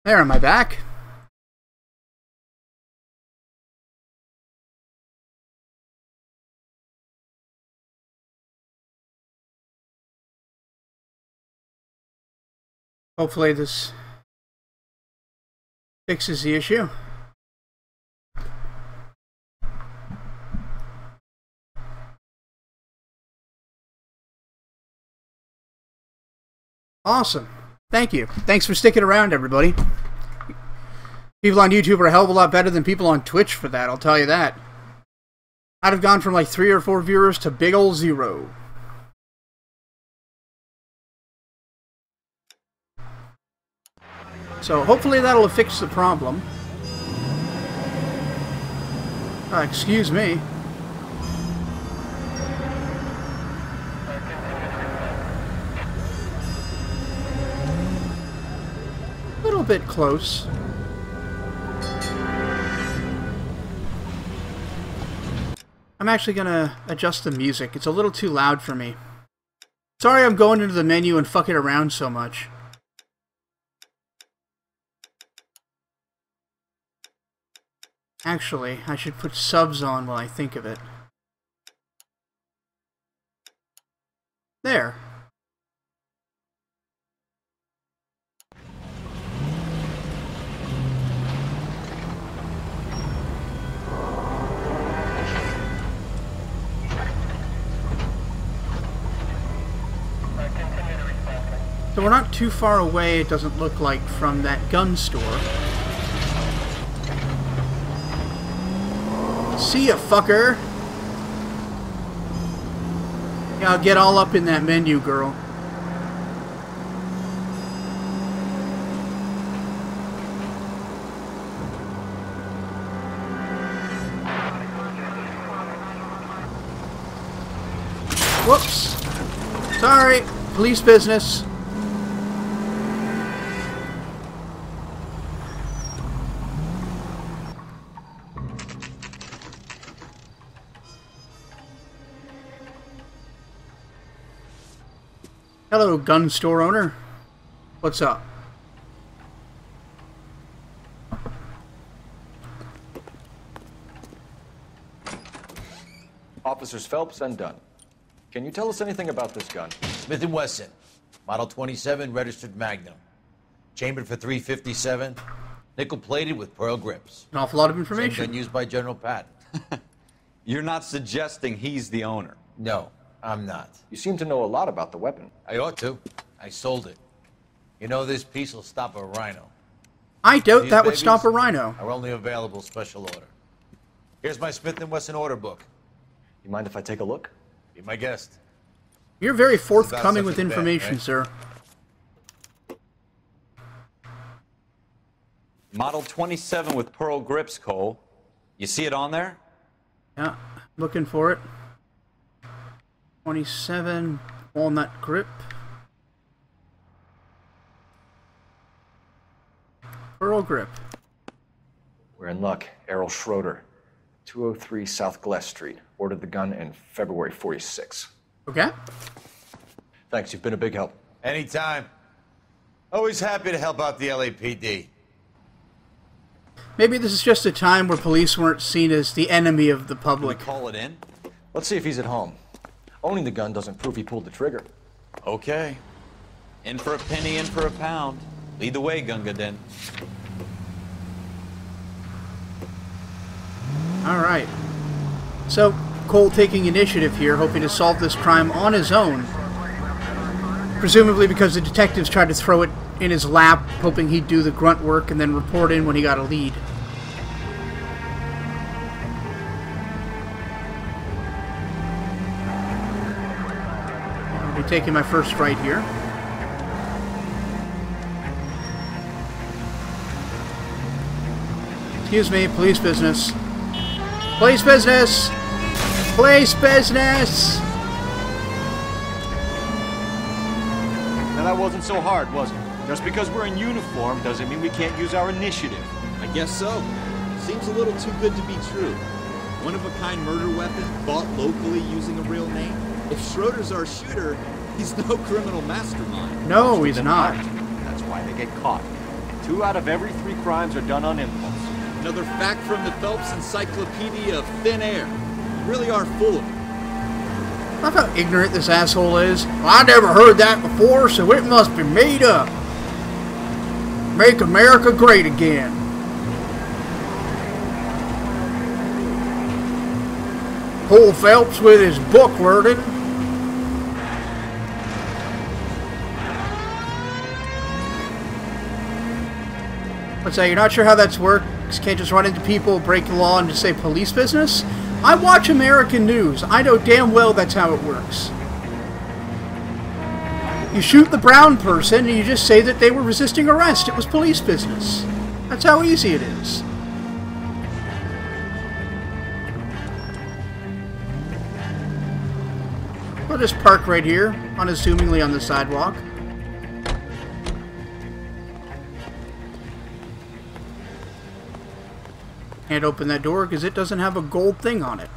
There, am I back? Hopefully this fixes the issue. Awesome. Thank you. Thanks for sticking around, everybody. People on YouTube are a hell of a lot better than people on Twitch for that, I'll tell you that. I'd have gone from like 3 or 4 viewers to big ol' 0. So hopefully that'll fix the problem. Excuse me. A little bit close. I'm actually gonna adjust the music. It's a little too loud for me. Sorry I'm going into the menu and fucking around so much. Actually, I should put subs on while I think of it. There. So we're not too far away, it doesn't look like, from that gun store. See ya, fucker! Yeah, I'll get all up in that menu, girl. Whoops! Sorry, police business. Hello, gun store owner. What's up? Officers Phelps and Dunn. Can you tell us anything about this gun? Smith & Wesson, Model 27, registered Magnum. Chambered for .357, nickel-plated with pearl grips. An awful lot of Same information. gun used by General Patton. You're not suggesting he's the owner? No, I'm not. You seem to know a lot about the weapon. I ought to. I sold it. You know, this piece will stop a rhino. I doubt These that would babies stop a rhino. Are only available special order. Here's my Smith & Wesson order book. You mind if I take a look? Be my guest. You're very forthcoming with something bad, information, right? sir. Model 27 with pearl grips, Cole. You see it on there? Yeah, looking for it. 27, walnut grip. Pearl grip. We're in luck. Errol Schroeder, 203 South Glass Street. Ordered the gun in February '46. Okay. Thanks, you've been a big help. Anytime. Always happy to help out the LAPD. Maybe this is just a time where police weren't seen as the enemy of the Can we public. call it in? Let's see if he's at home. Owning the gun doesn't prove he pulled the trigger. Okay. In for a penny, in for a pound. Lead the way, Gunga Din. Alright. So, Cole taking initiative here, hoping to solve this crime on his own. Presumably because the detectives tried to throw it in his lap, hoping he'd do the grunt work and then report in when he got a lead. I'll be taking my first right here. Excuse me, police business. Police business! Police business! Now that wasn't so hard, was it? Just because we're in uniform doesn't mean we can't use our initiative. I guess so. Seems a little too good to be true. One-of-a-kind murder weapon bought locally using a real name. If Schroeder's our shooter, he's no criminal mastermind. No, he's not. That's why they get caught. 2 out of every 3 crimes are done on impulse. Another fact from the Phelps Encyclopedia of Thin Air. You really are full of it. I love how ignorant this asshole is. Well, I never heard that before, so it must be made up. Make America great again. Poor Phelps with his book learning. What's that? You're not sure how that's worked? Can't just run into people, break the law, and just say police business? I watch American news. I know damn well that's how it works. You shoot the brown person and you just say that they were resisting arrest. It was police business. That's how easy it is. We'll just park right here, unassumingly on the sidewalk. Can't open that door because it doesn't have a gold thing on it.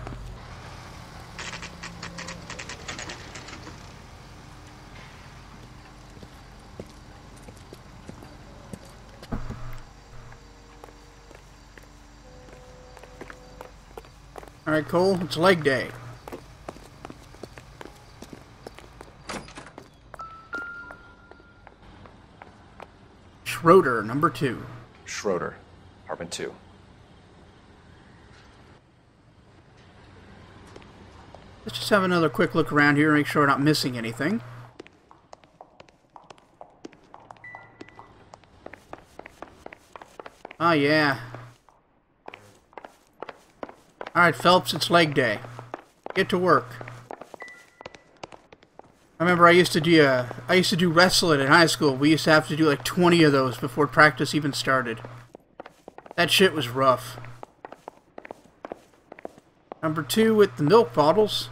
Alright, Cole, it's leg day. Schroeder, number 2. Schroeder, apartment 2. Let's just have another quick look around here and make sure we're not missing anything. Oh, yeah. Alright, Phelps, it's leg day. Get to work. I remember I used to do wrestling in high school. We used to have to do like 20 of those before practice even started. That shit was rough. Number 2 with the milk bottles.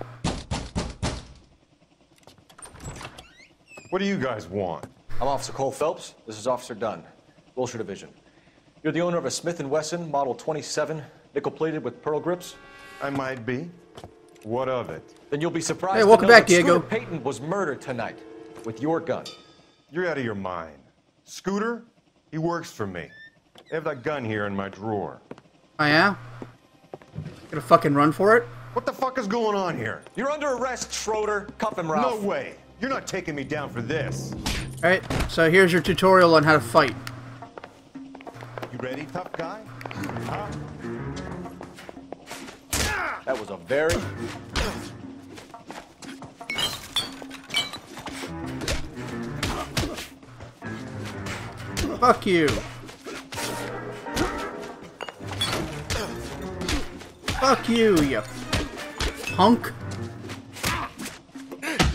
What do you guys want? I'm Officer Cole Phelps. This is Officer Dunn, Wilshire Division. You're the owner of a Smith & Wesson Model 27, nickel-plated with pearl grips? I might be. What of it? Then you'll be surprised Hey, to welcome know back, that Diego. Scooter Payton was murdered tonight with your gun. You're out of your mind. Scooter? He works for me. I have that gun here in my drawer. Oh, yeah? Gonna fucking run for it? What the fuck is going on here? You're under arrest, Schroeder. Cuff him, Ralph. No way. You're not taking me down for this. Alright, so here's your tutorial on how to fight. You ready, tough guy? Huh? That was a very... Fuck you. Fuck you, you punk.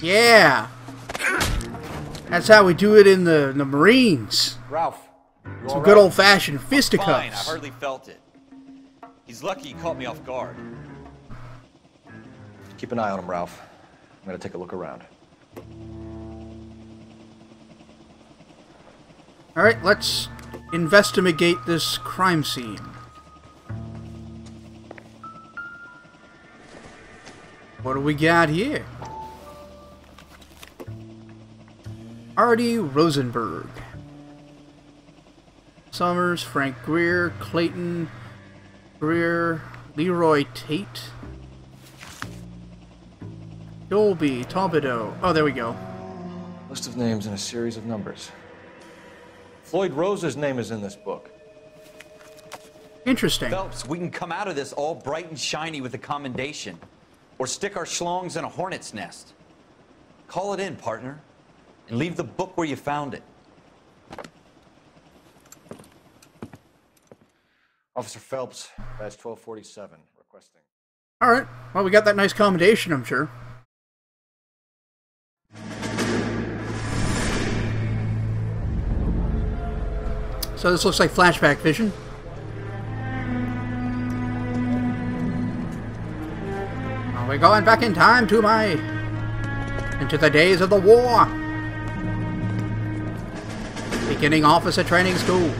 Yeah. That's how we do it in the Marines. Ralph, you Some all good right? old-fashioned Fine, I fisticuffs. hardly felt it. He's lucky he caught me off guard. Keep an eye on him, Ralph. I'm gonna take a look around. Alright, let's investigate this crime scene. What do we got here? Artie Rosenberg. Summers, Frank Greer, Clayton Greer, Leroy Tate. Dolby, Tobideau. Oh, there we go. List of names and a series of numbers. Floyd Rose's name is in this book. Interesting. Phelps, we can come out of this all bright and shiny with a commendation. Or stick our schlongs in a hornet's nest. Call it in, partner. And leave the book where you found it. Officer Phelps, badge 1247, requesting. Alright, well, we got that nice commendation, I'm sure. So this looks like flashback vision. Oh, we're going back in time to into the days of the war. Beginning officer training school.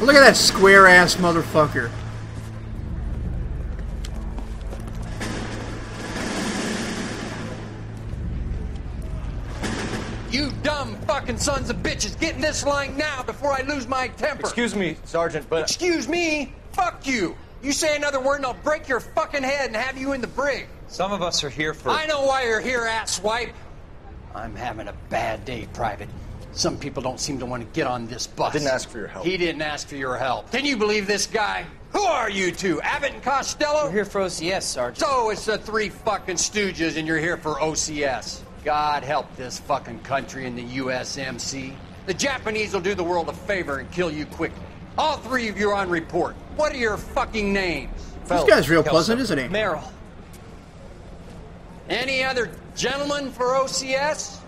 Look at that square-ass motherfucker. You dumb dumb fucking sons of bitches. Get in this line now before I lose my temper. Excuse me, Sergeant, but... Excuse me? Fuck you. You say another word and I'll break your fucking head and have you in the brig. Some of us are here for... I know why you're here, asswipe. I'm having a bad day, Private. Some people don't seem to want to get on this bus. I didn't ask for your help. He didn't ask for your help. Can you believe this guy? Who are you two? Abbott and Costello? We're here for OCS, Sergeant. So it's the three fucking stooges and you're here for OCS. God help this fucking country and the USMC. The Japanese will do the world a favor and kill you quickly. All three of you are on report. What are your fucking names? This guy's real pleasant, isn't he? Merrill. Any other gentlemen for OCS?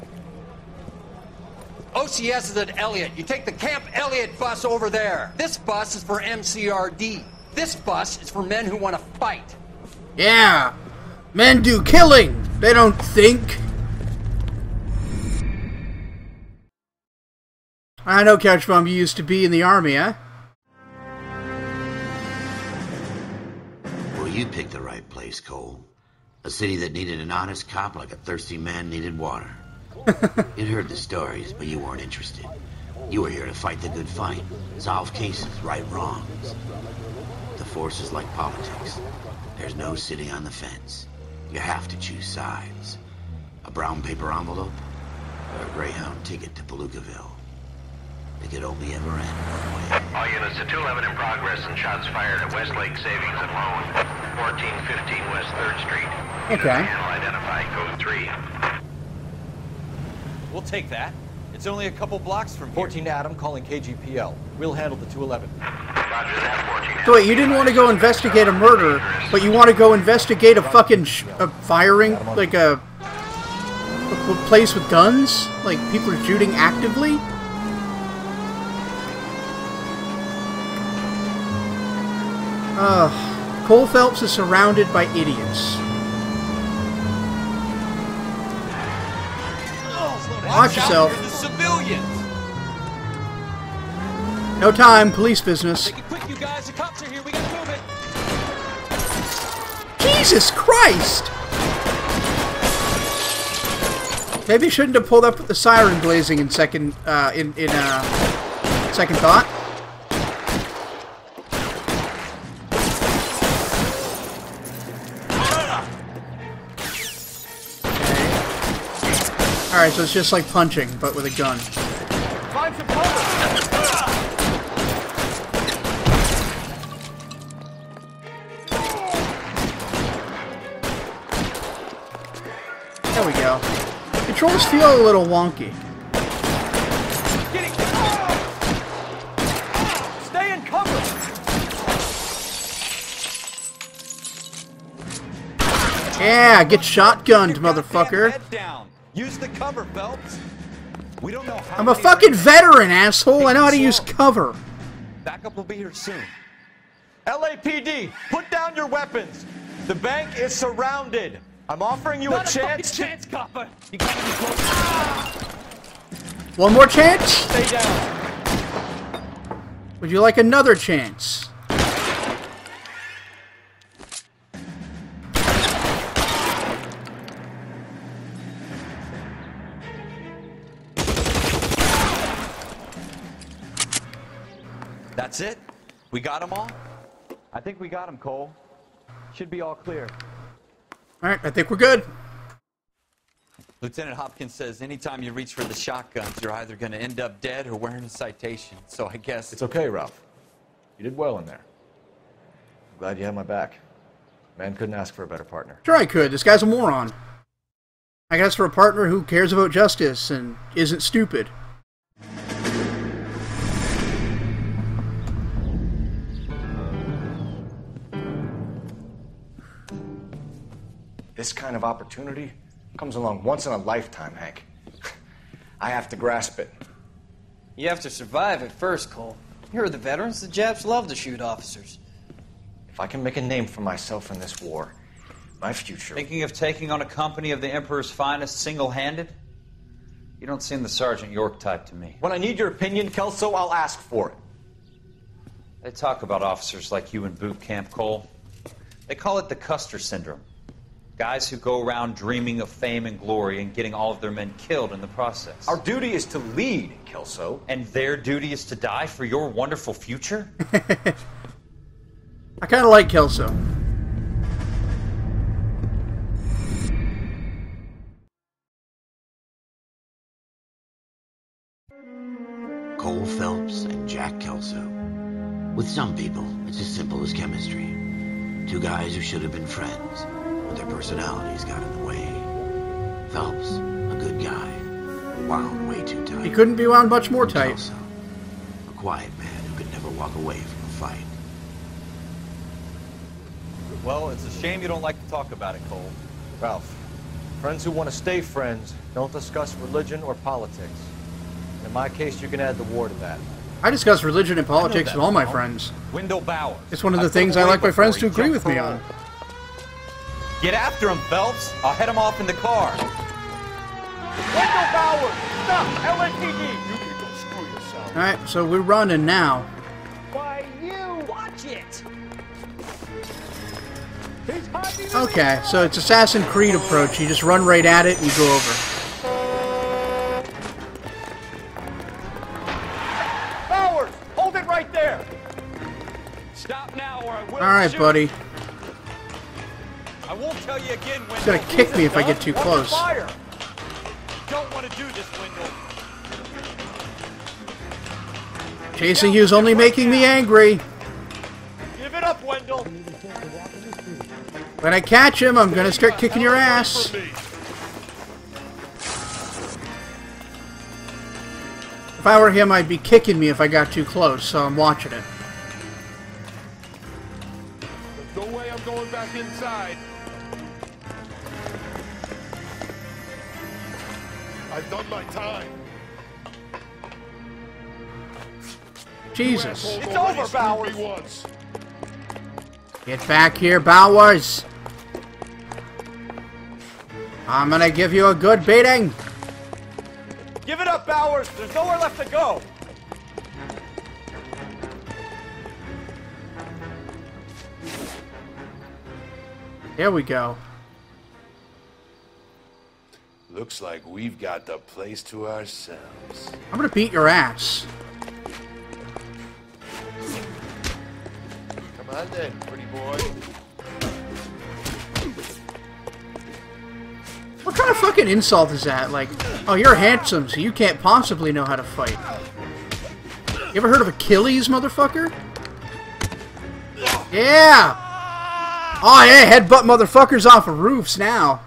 OCS is at Elliott. You take the Camp Elliott bus over there. This bus is for MCRD. This bus is for men who want to fight. Yeah. Men do killing. They don't think. I know, Couchbomb, you used to be in the army, huh? Well, you picked the right place, Cole. A city that needed an honest cop like a thirsty man needed water. You'd heard the stories, but you weren't interested. You were here to fight the good fight, solve cases, right wrongs. The force is like politics. There's no sitting on the fence. You have to choose sides. A brown paper envelope or a Greyhound ticket to Palookaville. It could only ever end one way. All units to 211 in progress and shots fired at Westlake Savings and Loan, 1415 West 3rd Street. Okay. Channel identified, code 3. We'll take that. It's only a couple blocks from here. 14 Adam calling KGPL. We'll handle the 211. Roger that, 14. So wait, you didn't want to go investigate a murder, but you want to go investigate a fucking firing, like a place with guns? Like people are shooting actively? Cole Phelps is surrounded by idiots. Watch yourself. The civilians. No time, police business. Make it quick, you guys. The cops are here. We gotta move it. Jesus Christ! Maybe you shouldn't have pulled up with the siren blazing in second second thought. Alright, so it's just like punching, but with a gun. Find some cover! There we go. Controls feel a little wonky. Stay in cover! Yeah, get shotgunned, motherfucker. Head down. Use the cover, Phelps. We don't know how I'm a fucking veteran, asshole. I know how to use cover. Backup will be here soon. LAPD, put down your weapons. The bank is surrounded. I'm offering you a chance. Chance, copper. You gotta be close. One more chance? Stay down. Would you like another chance? That's it? We got them all? I think we got him, Cole. Should be all clear. Alright, I think we're good. Lieutenant Hopkins says anytime you reach for the shotguns, you're either going to end up dead or wearing a citation. So I guess... It's okay, Ralph. You did well in there. I'm glad you had my back. Man couldn't ask for a better partner. Sure I could. This guy's a moron. I guess for a partner who cares about justice and isn't stupid. This kind of opportunity comes along once in a lifetime, Hank. I have to grasp it. You have to survive at first, Cole. Here are the veterans. The Japs love to shoot officers. If I can make a name for myself in this war, my future... Thinking of taking on a company of the Emperor's finest single-handed? You don't seem the Sergeant York type to me. When I need your opinion, Kelso, I'll ask for it. They talk about officers like you in boot camp, Cole. They call it the Custer syndrome. Guys who go around dreaming of fame and glory and getting all of their men killed in the process. Our duty is to lead, Kelso. And their duty is to die for your wonderful future? I kind of like Kelso. Cole Phelps and Jack Kelso. With some people, it's as simple as chemistry. Two guys who should have been friends, but their personalities got in the way. Phelps, a good guy, wound way too tight. He couldn't be wound much more tight. Kelso, a quiet man who could never walk away from a fight. Well, it's a shame you don't like to talk about it, Cole. Ralph, friends who want to stay friends don't discuss religion or politics. In my case, you can add the war to that. I discuss religion and politics with all my friends. Wendell Bowers. It's one of the things I like my friends to agree with me on. Get after him, Phelps. I'll head him off in the car. Wendell Bowers! Stop! LAPD! You can go screw yourself. Alright, so we're running now. Why, you! Watch it! He's hiding in Okay, so it's Assassin's Creed approach. You just run right at it and you go over. Bowers! Hold it right there! Stop now or I will Alright, shoot. buddy. I won't tell you again, Wendell. He's gonna kick me if I get too close. Fire! Don't want to do this, Wendell. Chasing you's only making me angry. Give it up, Wendell! When I catch him, I'm gonna start kicking your ass. If I were him, I'd be kicking me if I got too close, so I'm watching it. There's no way I'm going back inside. I've done my time. Jesus. It's over, Bowers. Get back here, Bowers. I'm gonna give you a good beating. Give it up, Bowers. There's nowhere left to go. Here we go. Looks like we've got the place to ourselves. I'm gonna beat your ass. Come on then, pretty boy. What kind of fucking insult is that? Like, oh, you're handsome, so you can't possibly know how to fight. You ever heard of Achilles, motherfucker? Yeah! Oh, yeah, headbutt motherfuckers off of roofs now.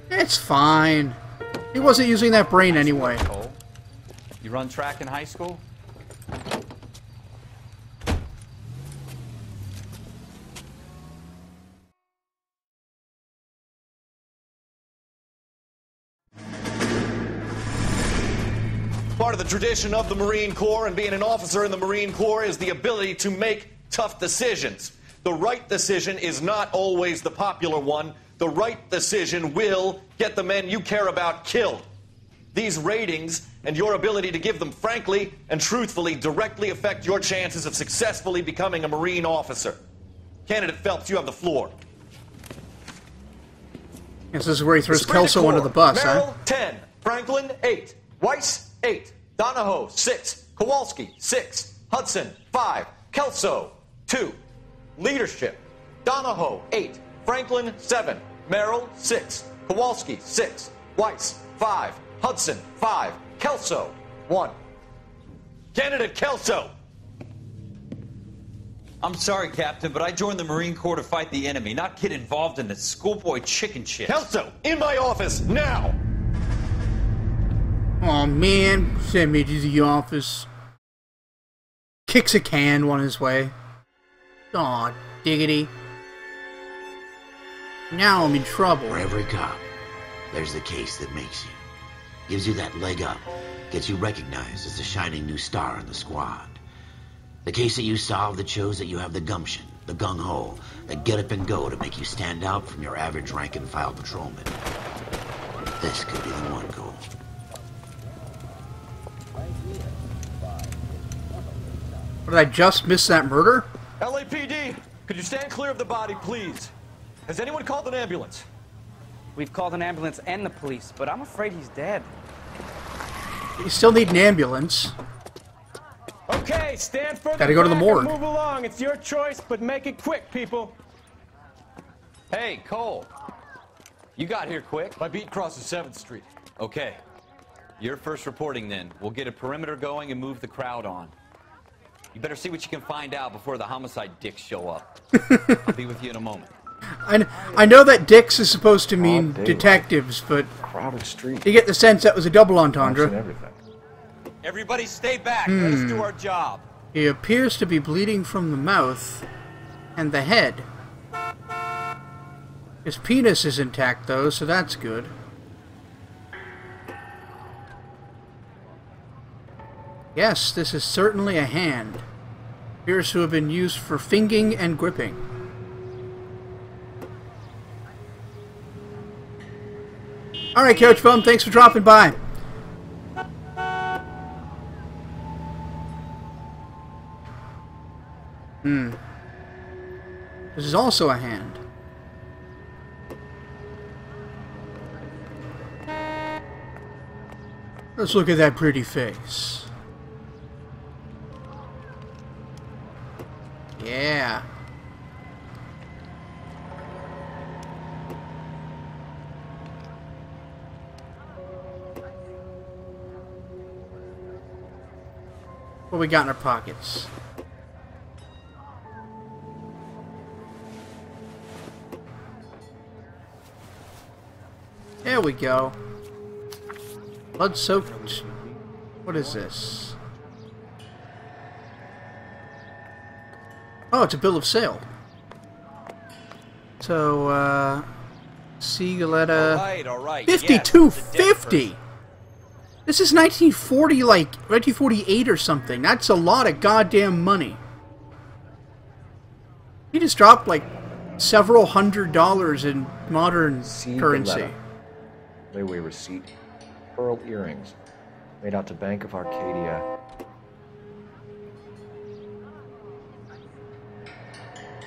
It's fine. He wasn't using that brain anyway. Cole, you run track in high school? Part of the tradition of the Marine Corps and being an officer in the Marine Corps is the ability to make tough decisions. The right decision is not always the popular one. The right decision will get the men you care about killed. These ratings and your ability to give them frankly and truthfully directly affect your chances of successfully becoming a Marine officer. Candidate Phelps, you have the floor. This is where he throws Kelso under the bus, Merrill, huh? 10. Franklin, 8. Weiss, 8. Donahoe, 6. Kowalski, 6. Hudson, 5. Kelso, 2. Leadership. Donahoe, 8. Franklin, 7. Merrill, 6. Kowalski, 6. Weiss, 5. Hudson, 5. Kelso, 1. Candidate Kelso. I'm sorry, Captain, but I joined the Marine Corps to fight the enemy, not get involved in this schoolboy chicken shit. Kelso, in my office, now! Aw, man. Send me to the office. Kicks a can on his way. Aw, diggity. Now I'm in trouble. For every cop, there's the case that makes you. Gives you that leg up. Gets you recognized as the shining new star in the squad. The case that you solve that shows that you have the gumption, the gung-ho, the get up and go to make you stand out from your average rank-and-file patrolman. This could be the one, Cole. Did I just miss that murder? LAPD, Could you stand clear of the body, please? Has anyone called an ambulance? We've called an ambulance and the police, but I'm afraid he's dead. You still need an ambulance. Okay, stand further Gotta go to the back and morgue. move along. It's your choice, but make it quick, people. Hey, Cole. You got here quick. My beat crosses 7th Street. Okay. You're first reporting then. We'll get a perimeter going and move the crowd on. You better see what you can find out before the homicide dicks show up. I'll be with you in a moment. I know that dicks is supposed to mean detectives, but crowded street. You get the sense that was a double entendre. Everybody stay back. Let us do our job. He appears to be bleeding from the mouth and the head. His penis is intact, though, so that's good. Yes, this is certainly a hand. Appears to have been used for finging and gripping. Alright, Coach Bum, thanks for dropping by. This is also a hand. Let's look at that pretty face. Yeah. What we got in our pockets? There we go. Blood-soaked. What is this? Oh, it's a bill of sale. So, Segaletta. All right. 52.50. This is 1940, like 1948 or something. That's a lot of goddamn money. He just dropped like several $100s in modern currency. Layaway receipt. Pearl earrings. Made out to Bank of Arcadia.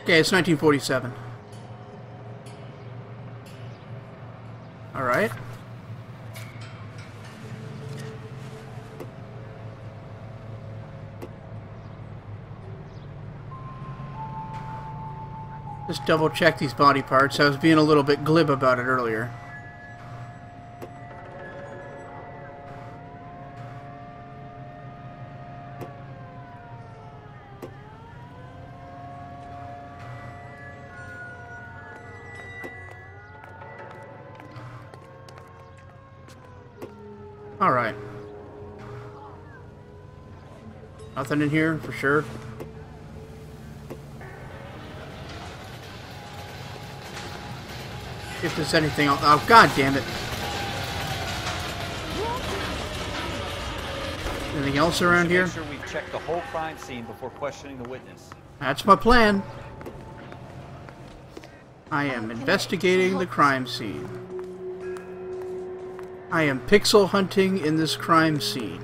Okay, it's 1947. Alright. Just double check these body parts. I was being a little bit glib about it earlier. Alright. Nothing in here, for sure. If there's anything else. Oh, god damn it. Anything else around here? Make sure we've checked the whole crime scene before questioning the witness. That's my plan. I am investigating the crime scene. I am pixel hunting in this crime scene.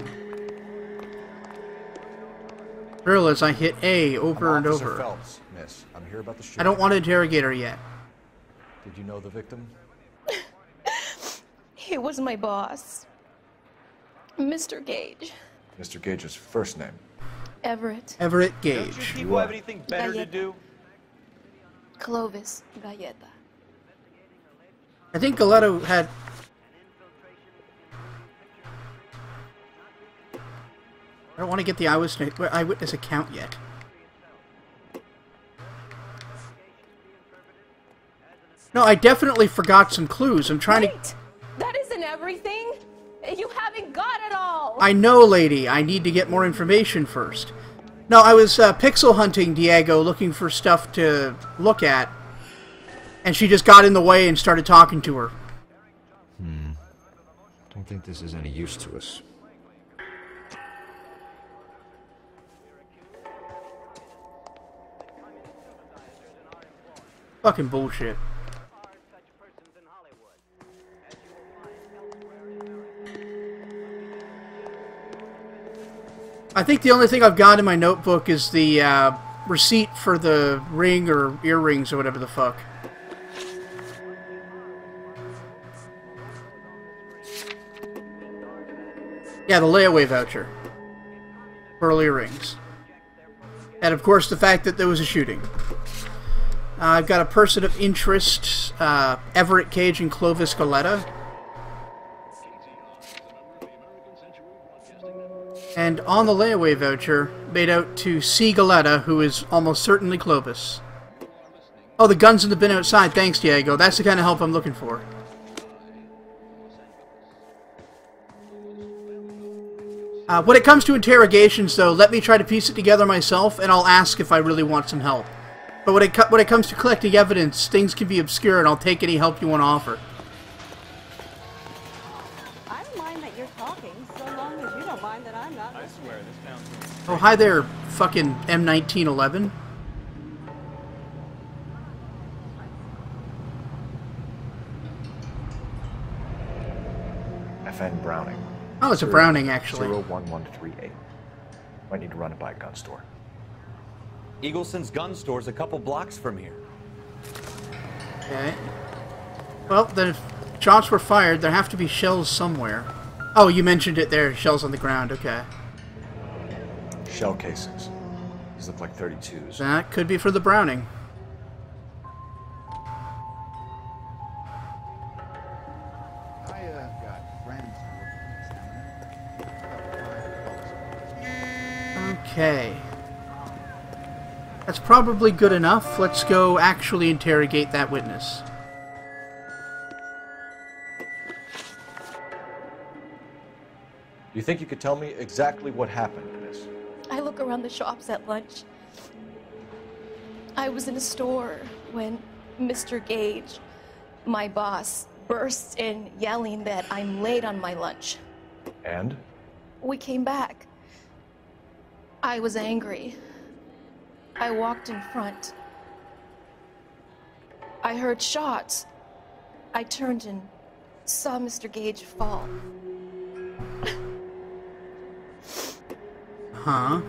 Realize I hit A over and Officer over. Phelps, miss. I'm here about the shooting. I don't want to interrogate her yet. Did you know the victim? He was my boss. Mr. Gage. Mr. Gage's first name. Everett. Everett Don't you Gage. people have anything better to Galleta. do? Clovis Galleta. I think Galleta had... I don't want to get the eyewitness account yet. No, I definitely forgot some clues. I'm trying to... That isn't everything. You haven't got it all. I know, lady. I need to get more information first. No, I was pixel hunting Diego, looking for stuff to look at. And she just got in the way and started talking to her. Don't think this is any use to us. Fucking bullshit. I think the only thing I've got in my notebook is the receipt for the ring or earrings or whatever the fuck. Yeah, the layaway voucher. Pearl earrings. And of course the fact that there was a shooting. I've got a person of interest, Everett Cage and Clovis Goletta. And on the layaway voucher, made out to C. Goletta, who is almost certainly Clovis. Oh, the gun's in the bin outside. Thanks, Diego. That's the kind of help I'm looking for. When it comes to interrogations, though, let me try to piece it together myself, and I'll ask if I really want some help. But when it comes to collecting evidence, things can be obscure, and I'll take any help you want to offer. I don't mind that you're talking, so long as you don't mind that I'm not. I swear, this town's... Oh, hi there, fucking M1911. FN Browning. Oh, it's a Browning, actually. 01138. Might need to run it by a gun store. Eagleson's gun store's a couple blocks from here. Okay. Well, then if shots were fired, there have to be shells somewhere. Oh, you mentioned it there. Shells on the ground. Okay. Shell casings. These look like 32s. That could be for the Browning. Okay. That's probably good enough. Let's go actually interrogate that witness. Do you think you could tell me exactly what happened, miss? I look around the shops at lunch. I was in a store when Mr. Gage, my boss, bursts in yelling that I'm late on my lunch. And? We came back. I was angry. I walked in front. I heard shots. I turned and saw Mr. Gage fall. Huh?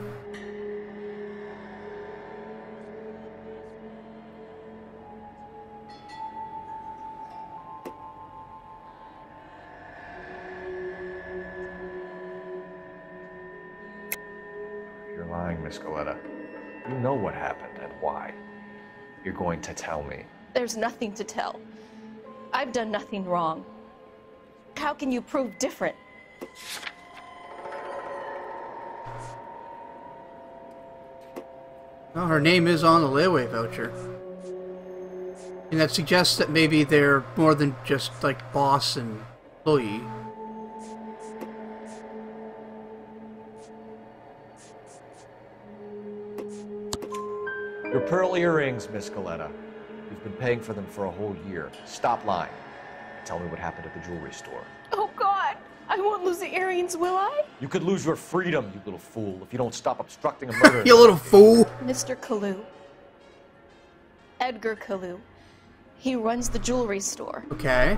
You're lying, Miss Goletta. You know what happened and why. You're going to tell me. There's nothing to tell. I've done nothing wrong. How can you prove different? Well, her name is on the layaway voucher. And that suggests that maybe they're more than just, like, boss and employee. Your pearl earrings, Miss Goletta. You've been paying for them for a whole year. Stop lying. Tell me what happened at the jewelry store. Oh, God! I won't lose the earrings, will I? You could lose your freedom, you little fool, if you don't stop obstructing a murder. You little fool! Mr. Kalu. Edgar Kalu. He runs the jewelry store. Okay.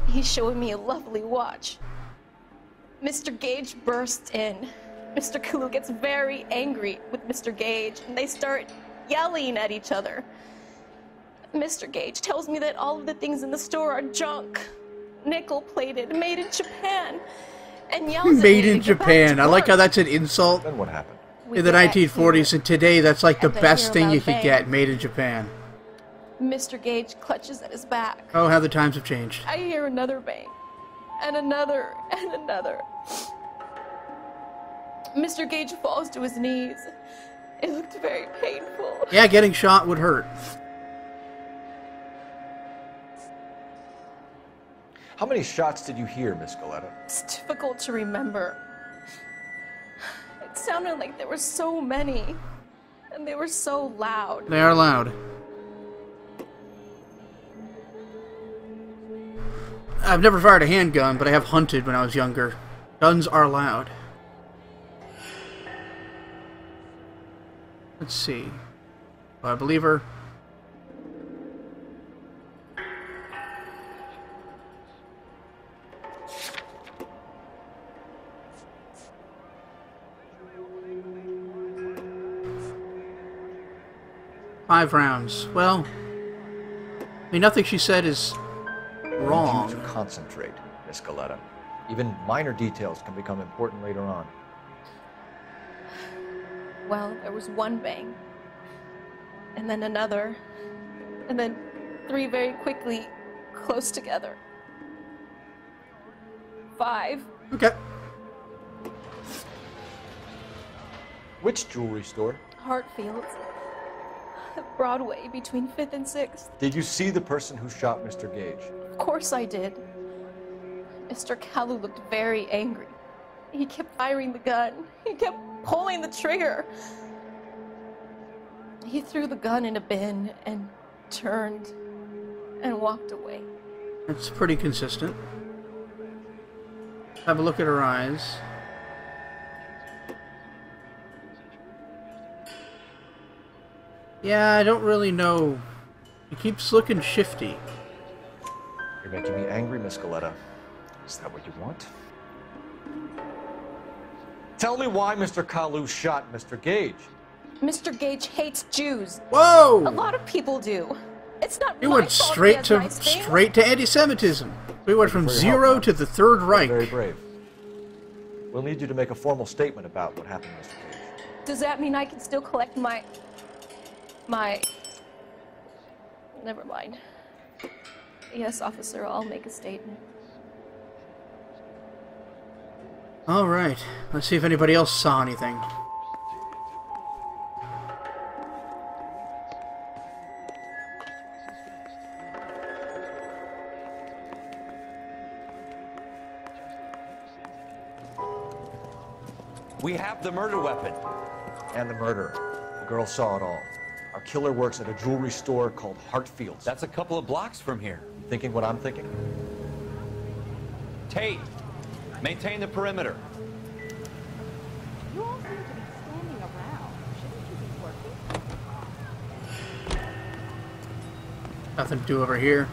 He's showing me a lovely watch. Mr. Gage bursts in. Mr. Kalu gets very angry with Mr. Gage, and they start yelling at each other. Mr. Gage tells me that all of the things in the store are junk, nickel-plated, made in Japan, and yells at me Made to in get Japan. back I to like how work. that's an insult. Then what happened? In the 1940s, and today that's like the And I best hear thing loud you could bang. get, made in Japan. Mr. Gage clutches at his back. Oh, how the times have changed. I hear another bang, and another, and another. Mr. Gage falls to his knees. It looked very painful. Yeah, getting shot would hurt. How many shots did you hear, Miss Goletta? It's difficult to remember. It sounded like there were so many, and they were so loud. They are loud. I've never fired a handgun, but I have hunted when I was younger. Guns are loud. Let's see. Do I believe her? 5 rounds. Well, I mean, nothing she said is wrong. I need you to concentrate, Miss Coletta. Even minor details can become important later on. Well, there was one bang, and then another, and then 3 very quickly, close together. 5. Okay. Which jewelry store? Hartfield's. Broadway, between 5th and 6th. Did you see the person who shot Mr. Gage? Of course I did. Mr. Kalu looked very angry. He kept firing the gun. He kept pulling the trigger. He threw the gun in a bin and turned and walked away. That's pretty consistent. Have a look at her eyes. Yeah, I don't really know. He keeps looking shifty. You're making me angry, Miss Coletta. Is that what you want? Tell me why Mr. Kalu shot Mr. Gage. Mr. Gage hates Jews. Whoa! A lot of people do. It's not We my went fault straight he has to nice things. straight to anti-Semitism. We went from 0 to the Third Reich. Very brave. We'll need you to make a formal statement about what happened, Mr. Gage. Does that mean I can still collect my... Never mind. Yes, officer, I'll make a statement. All right. Let's see if anybody else saw anything. We have the murder weapon. And the murderer. The girl saw it all. Our killer works at a jewelry store called Hartfield's. That's a couple of blocks from here. Thinking what I'm thinking? Tate, maintain the perimeter. You all seem to be standing around. Shouldn't you be working? Nothing to do over here.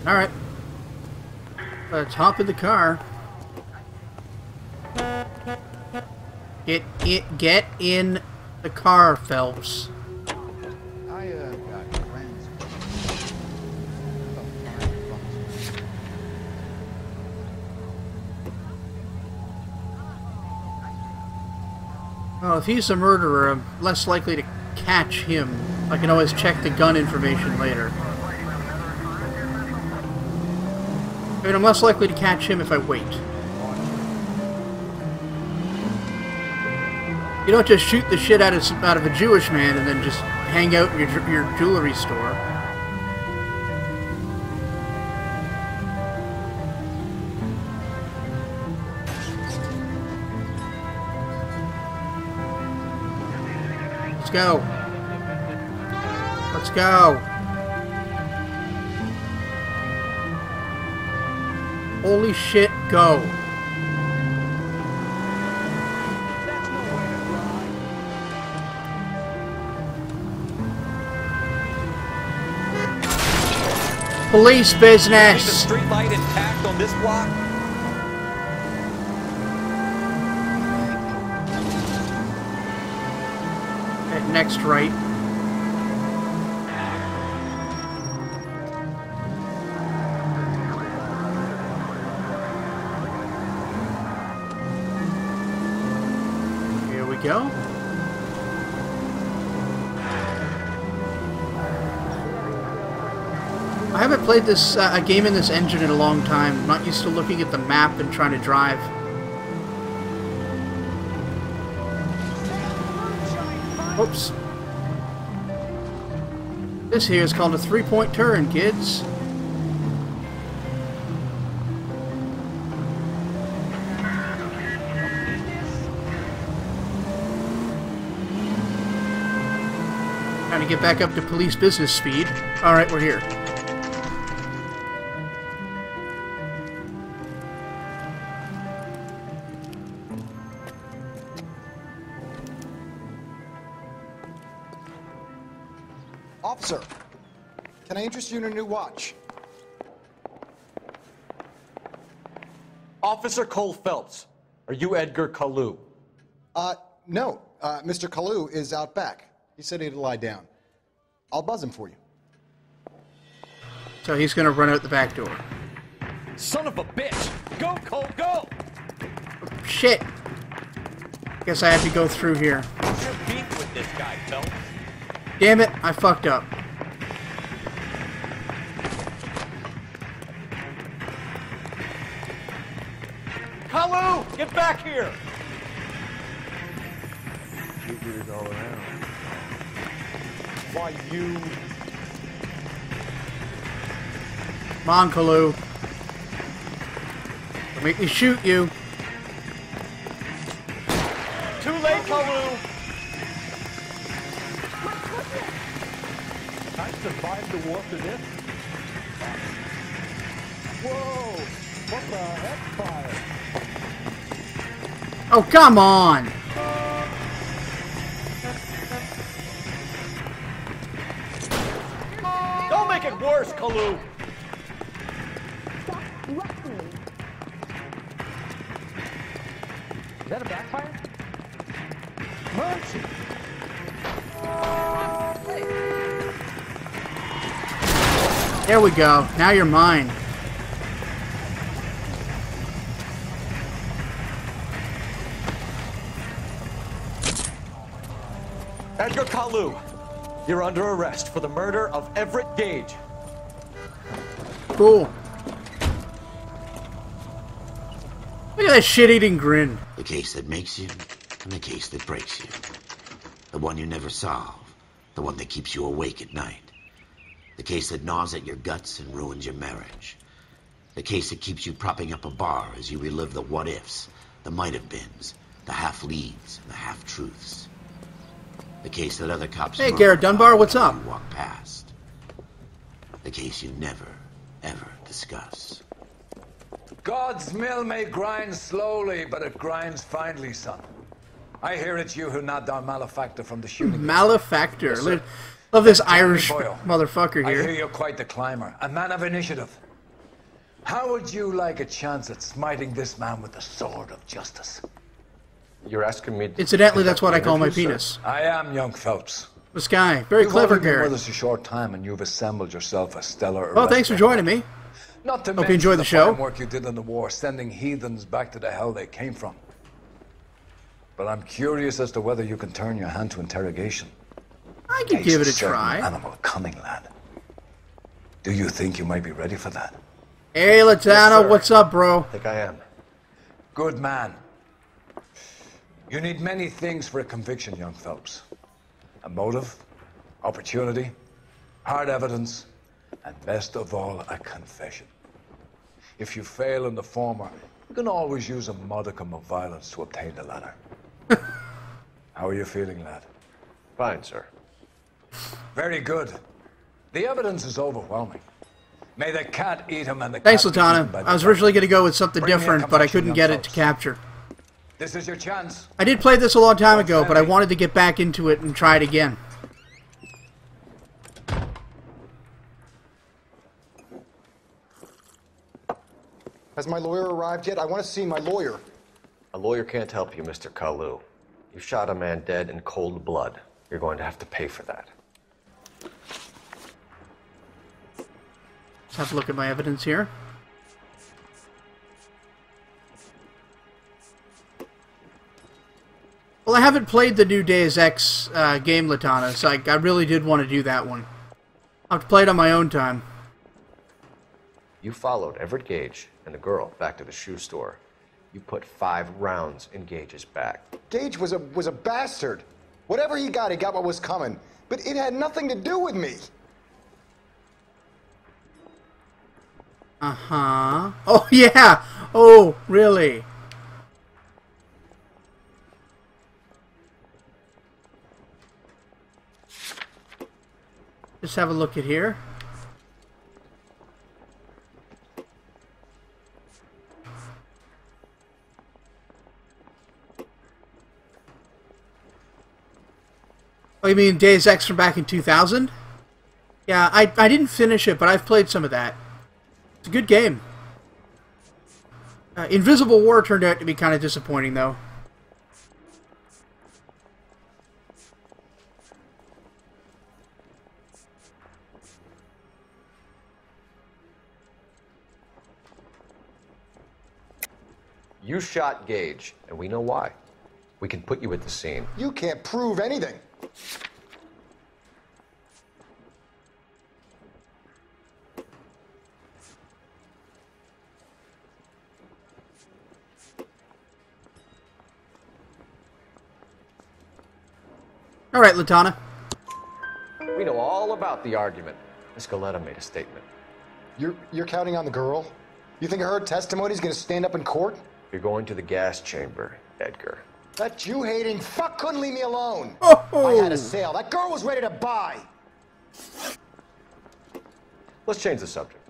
All right. Let's hop in the car. Get in the car, Phelps. I got friends. Well, if he's a murderer, I'm less likely to catch him. I can always check the gun information later. I mean, I'm less likely to catch him if I wait. You don't just shoot the shit out of a Jewish man and then just hang out in your jewelry store. Let's go. Let's go. Holy shit, go. Police business. Keep the street light intact on this block? At next right. Here we go. I haven't played this a game in this engine in a long time. I'm not used to looking at the map and trying to drive. Oops. This here is called a three-point turn, kids. Trying to get back up to police business speed. Alright, we're here. Officer, can I interest you in a new watch? Officer Cole Phelps, are you Edgar Kalu? No. Mr. Kalu is out back. He said he'd lie down. I'll buzz him for you. So he's going to run out the back door. Son of a bitch! Go, Cole, go! Shit! Guess I have to go through here. What's your beef with this guy, Phelps? Damn it, I fucked up. Kalu, get back here! Shooters all around. Why, you... Come on, Kalu. Don't make me shoot you. Too late, Kalu! I survived the war for this. Whoa! What the heck, fire? Oh, come on! Don't make it worse, Kalu! Is that a backfire? Mercy! There we go. Now you're mine. Edgar Kalu, you're under arrest for the murder of Everett Gage. Cool. Look at that shit-eating grin. The case that makes you, and the case that breaks you. The one you never solve. The one that keeps you awake at night. The case that gnaws at your guts and ruins your marriage. The case that keeps you propping up a bar as you relive the what-ifs, the might-have-beens, the half-leads, and the half-truths. The case that other cops... Hey, Garrett Dunbar, what's up? ...walk past. The case you never, ever discuss. God's mill may grind slowly, but it grinds finely, son. I hear it's you who nabbed our malefactor from the shooting. Malefactor. Yes, love this Irish Boyle. motherfucker I here. hear you're quite the climber, a man of initiative. How would you like a chance at smiting this man with the sword of justice? You're asking me... Incidentally, that's what I call my penis. I am young Phelps. This guy. Very clever, You've only been Garrett. with us a short time, and you've assembled yourself a stellar... Well, thanks for joining me. Not to Hope you mention enjoyed the show. fine work you did in the war, sending heathens back to the hell they came from. But I'm curious as to whether you can turn your hand to interrogation. I could give it a certain try. Animal cunning, lad. Do you think you might be ready for that? Hey, Latano, what's up, bro? I think I am. Good man. You need many things for a conviction, young Phelps. A motive, opportunity, hard evidence, and best of all, a confession. If you fail in the former, you can always use a modicum of violence to obtain the latter. How are you feeling, lad? Fine, sir. Very good. The evidence is overwhelming. May the cat eat him and the Thanks, cat be eaten Latana. by the I was dog. originally going to go with something Bring me a different, but I confession, couldn't young get it to Phelps. capture. This is your chance. I did play this a long time ago, but I wanted to get back into it and try it again. Has my lawyer arrived yet? I want to see my lawyer. A lawyer can't help you, Mr. Kalu. You shot a man dead in cold blood. You're going to have to pay for that. Let's have a look at my evidence here. Well, I haven't played the new Deus Ex game, Latana, so I really did want to do that one. I'll have to play it on my own time. You followed Everett Gage and the girl back to the shoe store. You put 5 rounds in Gage's back. Gage was a bastard. Whatever he got what was coming. But it had nothing to do with me. Uh-huh. Oh, yeah! Oh, really? Just have a look at here. Oh, you mean Deus Ex from back in 2000? Yeah, I didn't finish it, but I've played some of that. It's a good game. Invisible War turned out to be kind of disappointing, though. You shot Gage, and we know why. We can put you at the scene. You can't prove anything. All right, Latana. We know all about the argument. Miss Galetta made a statement. You're counting on the girl? You think her testimony's gonna stand up in court? You're going to the gas chamber, Edgar. That Jew-hating fuck couldn't leave me alone. Oh. I had a sale. That girl was ready to buy. Let's change the subject.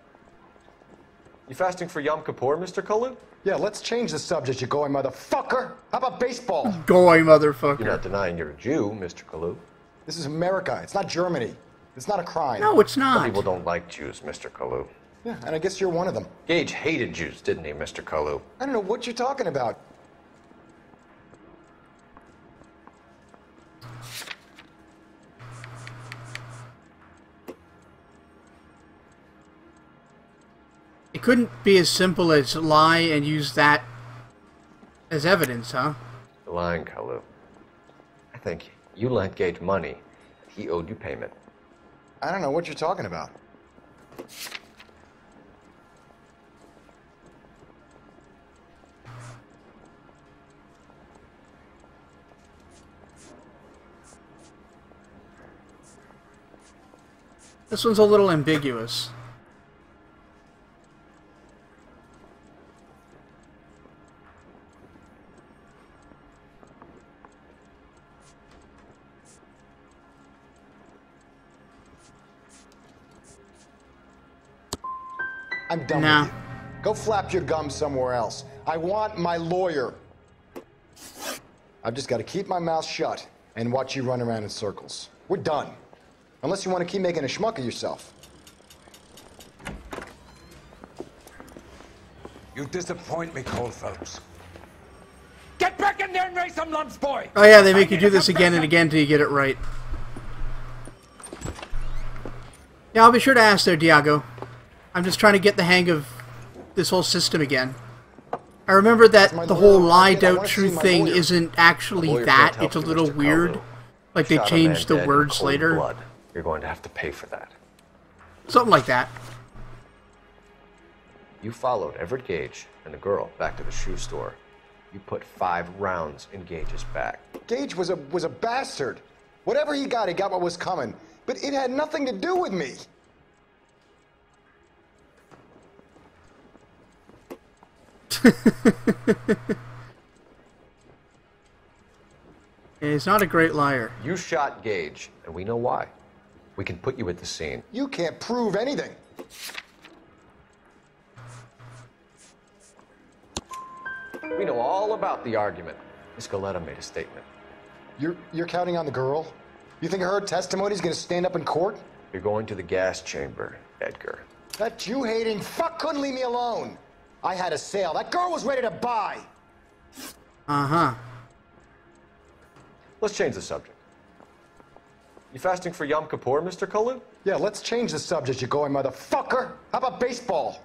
You fasting for Yom Kippur, Mr. Kalu? Yeah, let's change the subject, you going motherfucker. How about baseball? Goy motherfucker. You're not denying you're a Jew, Mr. Kalu. This is America. It's not Germany. It's not a crime. No, it's not. Some people don't like Jews, Mr. Kalu. Yeah, and I guess you're one of them. Gage hated Jews, didn't he, Mr. Kalu? I don't know what you're talking about. It couldn't be as simple as lie and use that as evidence, huh? You're lying, Kalu. I think you lent Gage money. He owed you payment. I don't know what you're talking about. This one's a little ambiguous. I'm done with you. Go flap your gums somewhere else. I want my lawyer. I've just got to keep my mouth shut and watch you run around in circles. We're done. Unless you want to keep making a schmuck of yourself. You disappoint me, Cole Phelps. Get back in there and raise some lumps, boy! Oh yeah, they make you do this again and again till you get it right. Yeah, I'll be sure to ask there, Diago. I'm just trying to get the hang of this whole system again. I remember that the whole lie, doubt, truth thing isn't actually that. It's a little weird. Like they changed the words later. Blood. You're going to have to pay for that. Something like that. You followed Everett Gage and the girl back to the shoe store. You put 5 rounds in Gage's back. Gage was a bastard. Whatever he got what was coming. But it had nothing to do with me. He's not a great liar. You shot Gage, and we know why. We can put you at the scene. You can't prove anything. We know all about the argument. Miss Galetta made a statement. You're counting on the girl? You think her testimony's gonna stand up in court? You're going to the gas chamber, Edgar. That Jew-hating fuck couldn't leave me alone. I had a sale. That girl was ready to buy. Uh-huh. Let's change the subject. You fasting for Yom Kippur, Mr. Kalu? Yeah, let's change the subject, you going motherfucker. How about baseball?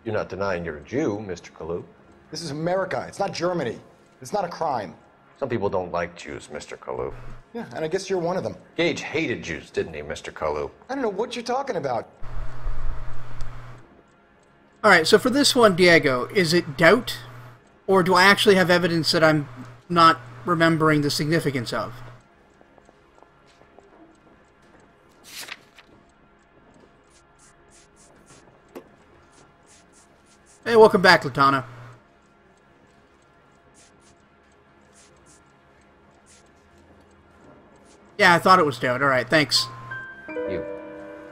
You're not denying you're a Jew, Mr. Kalu. This is America. It's not Germany. It's not a crime. Some people don't like Jews, Mr. Kalu. Yeah, and I guess you're one of them. Gage hated Jews, didn't he, Mr. Kalu? I don't know what you're talking about. Alright, so for this one, Diego, is it doubt? Or do I actually have evidence that I'm not remembering the significance of? Hey, welcome back, Latana. Yeah, I thought it was doubt. Alright, thanks. You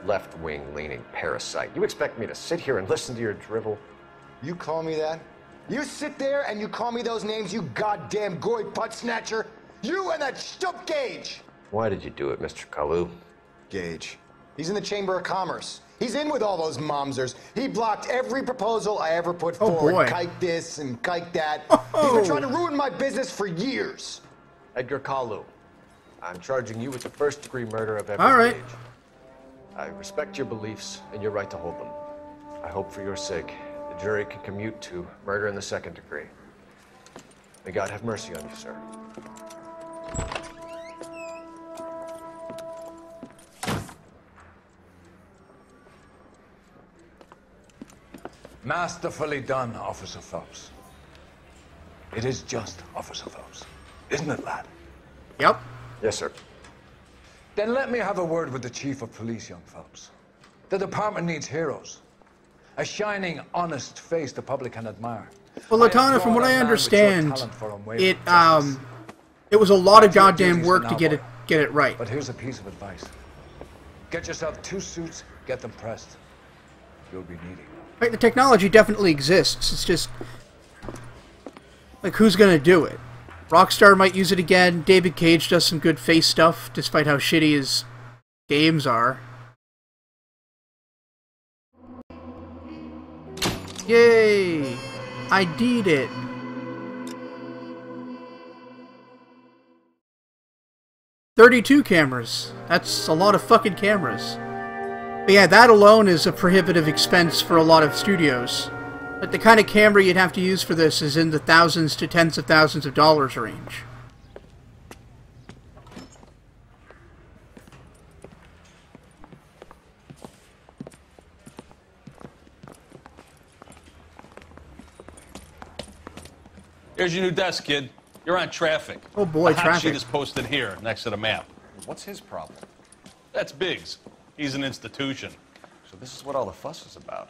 left-wing leaning parasite. You expect me to sit here and listen to your drivel? You call me that? You sit there and you call me those names, you goddamn goy butt snatcher? You and that stup Gage! Why did you do it, Mr. Kalu? Gage. He's in the Chamber of Commerce. He's in with all those momsers. He blocked every proposal I ever put forward. Boy. Kike this and kike that. He's been trying to ruin my business for years. Edgar Kalu, I'm charging you with the first-degree murder of Everett All right. Gage. I respect your beliefs and your right to hold them. I hope for your sake the jury can commute to murder in the second degree. May God have mercy on you, sir. Masterfully done, Officer Phelps. It is just Officer Phelps. Isn't it, lad? Yep. Yes, sir. Then let me have a word with the Chief of Police, young Phelps. The department needs heroes. A shining, honest face the public can admire. Well, Latana, from what I understand, it was a lot of goddamn work to get it right. But here's a piece of advice. Get yourself 2 suits, get them pressed. You'll be needing them. Right, the technology definitely exists. It's just like, who's gonna do it? Rockstar might use it again. David Cage does some good face stuff, despite how shitty his games are. Yay! I did it. $32 cameras. That's a lot of fucking cameras. But yeah, that alone is a prohibitive expense for a lot of studios. But the kind of camera you'd have to use for this is in the thousands to tens of thousands of dollars range. Here's your new desk, kid. You're on traffic. Oh boy, the hot traffic. sheet is posted here, next to the map. What's his problem? That's Biggs. He's an institution. So this is what all the fuss is about.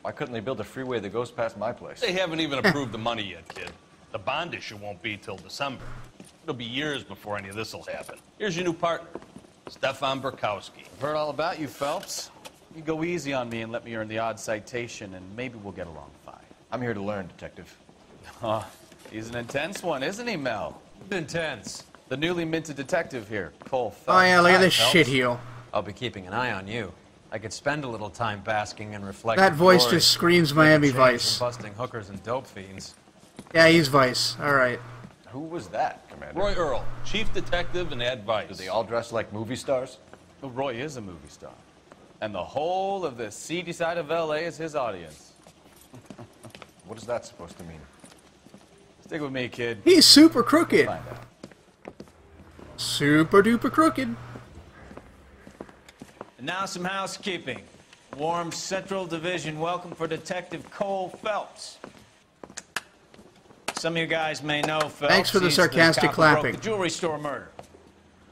Why couldn't they build a freeway that goes past my place? They haven't even approved the money yet, kid. The bond issue won't be till December. It'll be years before any of this will happen. Here's your new partner, Stefan Burkowski. I've heard all about you, Phelps. You go easy on me and let me earn the odd citation, and maybe we'll get along fine. I'm here to learn, Detective. Oh, he's an intense one, isn't he, Mel? Intense. The newly minted detective here, Cole Phelps. Oh yeah, look at this Phelps. shitheel. I'll be keeping an eye on you. I could spend a little time basking and reflecting. That voice just screams Miami Vice. Busting hookers and dope fiends. Yeah, he's Vice. Alright. Who was that, Commander? Roy Earl, chief detective and advice. Do they all dress like movie stars? Well, Roy is a movie star. And the whole of the seedy side of L.A. is his audience. What is that supposed to mean? Stick with me, kid. He's super crooked. Find out. Super duper crooked. And now some housekeeping. Warm Central Division welcome for Detective Cole Phelps. Some of you guys may know Phelps. Thanks for the He's sarcastic cop who broke clapping. The jewelry store murder.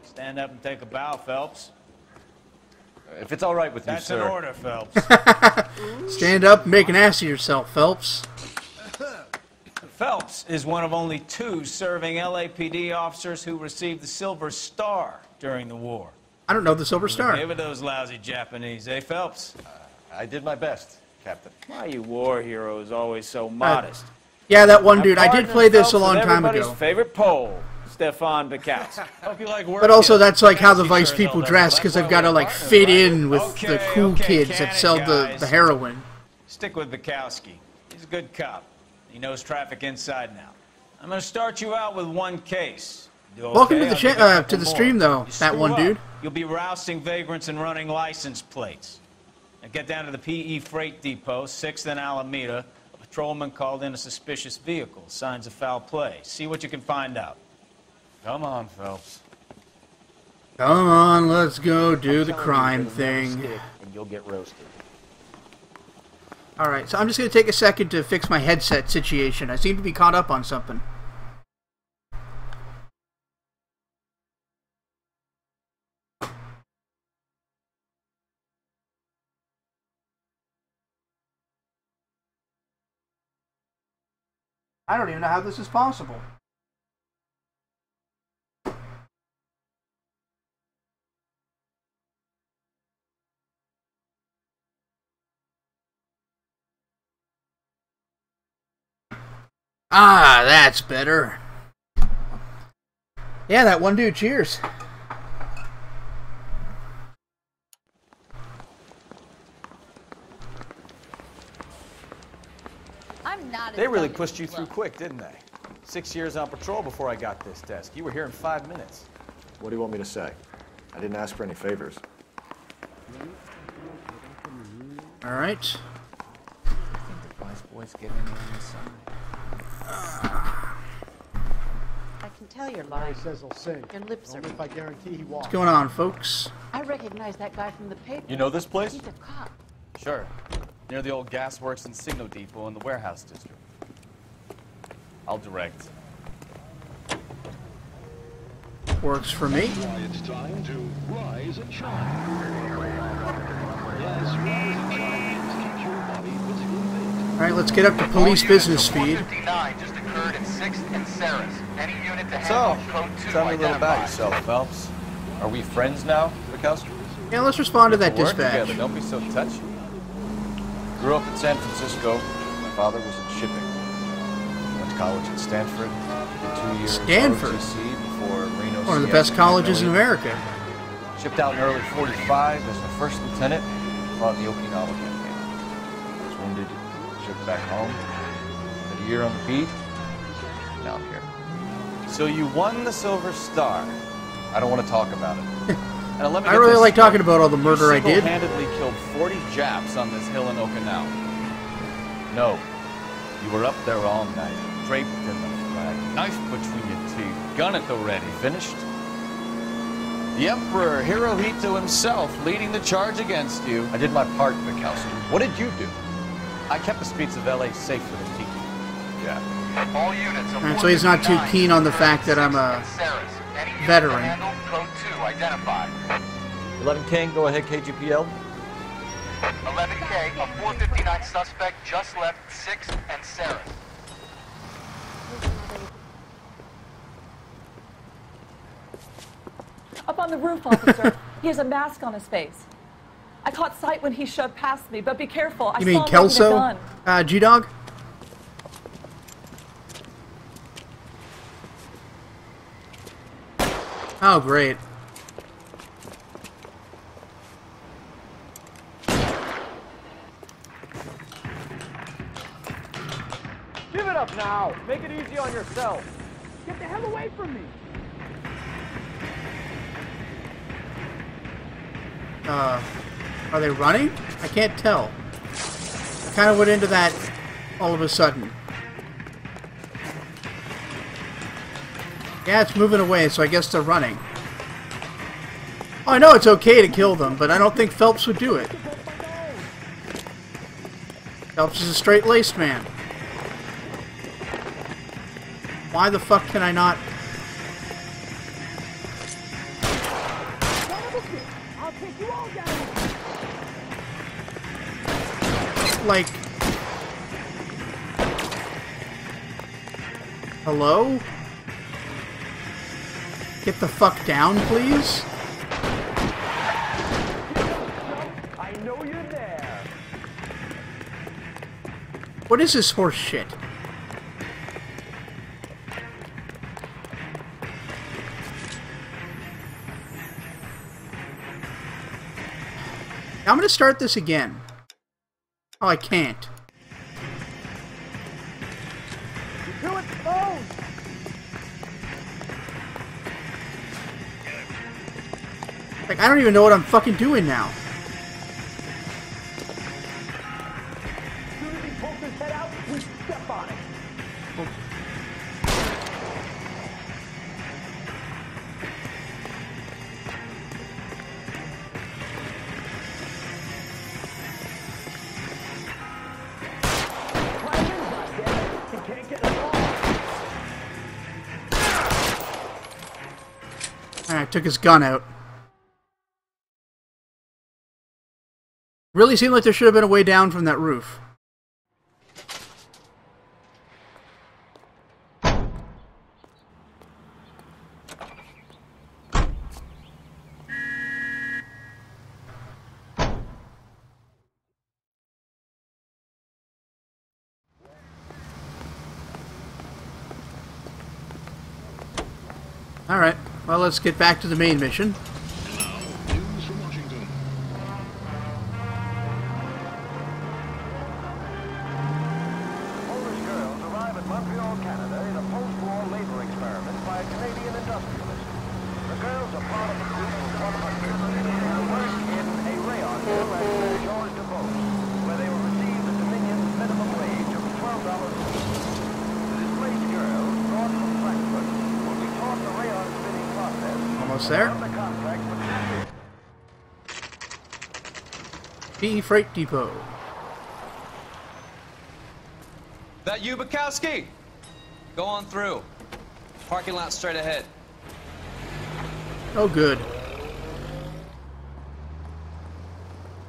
Stand up and take a bow, Phelps. If it's all right with you, That's sir. an order, Phelps. Stand up and make an ass of yourself, Phelps. Phelps is one of only 2 serving LAPD officers who received the Silver Star during the war. I don't know the Silver Star. Give it those lousy Japanese, eh, Phelps? I did my best, Captain. Why are you war heroes always so modest? Yeah, that one dude. I did partner play this Phelps a long with time everybody's ago. favorite Pole, Stefan Burkowski. Hope you like work. But also, that's like how the Vice people dress, because they've got to like fit in with the cool kids that sell the heroin. Stick with Bukowski. He's a good cop. He knows traffic inside now. I'm going to start you out with one case. You okay? Welcome to I'll the give you a couple to the more. stream, though. You That screw one up, dude. You'll be rousting vagrants and running license plates. Now get down to the PE Freight Depot, 6th and Alameda. A patrolman called in a suspicious vehicle. Signs of foul play. See what you can find out. Come on, Phelps. Come on, let's go do the crime thing. And you'll get roasted. Alright, so I'm just going to take a second to fix my headset situation. I seem to be caught up on something. I don't even know how this is possible. Ah, that's better. Yeah, that one dude, cheers. I'm not. They really pushed you through quick, didn't they? 6 years on patrol before I got this desk. You were here in 5 minutes. What do you want me to say? I didn't ask for any favors. Alright. Wise boys get in on the side. can tell you're lying. He says he'll sing. Your lips are. Only if I guarantee he walks. What's going on, folks? I recognize that guy from the paper. You know this place? He's a cop. Sure. Near the old gasworks and signal depot in the warehouse district. I'll direct. Works for me. It's time to rise and shine. Yes, rise and shine. Keep your body physically fit. Alright, let's get up to police business speed. 459 just occurred in 6th and Saris. Any unit to So, handle code 2 tell me a little about identified. yourself, Phelps. Are we friends now, Bukowski? Yeah, let's respond to that Work dispatch. together. Don't be so touchy. Grew up in San Francisco. My father was in shipping. Went to college at Stanford. Did 2 years Stanford? ROTC before Reno. One of the best colleges in America. Shipped out in early '45 as a first lieutenant. Fought in the Okinawa campaign. Was wounded. Shipped back home. Did a year on the beat. Now I'm here. So you won the Silver Star. I don't want to talk about it. And let me I get really this like straight. talking about all the murder I You did. single-handedly killed 40 Japs on this hill in Okinawa. No. You were up there all night, draped in the flag, knife between your teeth, gun at the ready. Finished? The Emperor Hirohito himself leading the charge against you. I did my part, Bukowski. What did you do? I kept the streets of LA safe for the Tiki. Yeah. All units of Alright, so he's not too 459 keen on the fact that I'm a Saris. Any unit to veteran. handle code 2 identified. 11K, go ahead, KGPL. 11K, a 459 suspect just left 6th and Saris. Up on the roof, officer. He has a mask on his face. I caught sight when he shoved past me, but be careful. I You mean saw him holding a Kelso? gun. G-Dog? Oh, great. Give it up now. Make it easy on yourself. Get the hell away from me. Are they running? I can't tell. I kind of went into that all of a sudden. Yeah, it's moving away, so I guess they're running. Oh, I know it's okay to kill them, but I don't think Phelps would do it. Phelps is a straight-laced man. Why the fuck can I not... I'll take you all down. Like... Hello? Get the fuck down, please? I know you're there. What is this horse shit? I'm gonna start this again. Oh, I can't. You're too exposed. Like, I don't even know what I'm fucking doing now. As soon as he pulls his head out, we step on it. He can't get us all. Alright, took his gun out. Really seemed like there should have been a way down from that roof. Alright, well, let's get back to the main mission. News from Washington. Polish girls arrive at Montreal, Canada in a post-war labor experiment by a Canadian industrialist. The girls are part of a group of 100 who work in a rayon mill at Saint-Georges de Beauce, where they will receive the Dominion's minimum wage of $12 a week. The displaced girls, brought from Frankfurt, will be Almost there. PE Freight Depot. That you, Bukowski? Go on through. Parking lot straight ahead. Oh, good.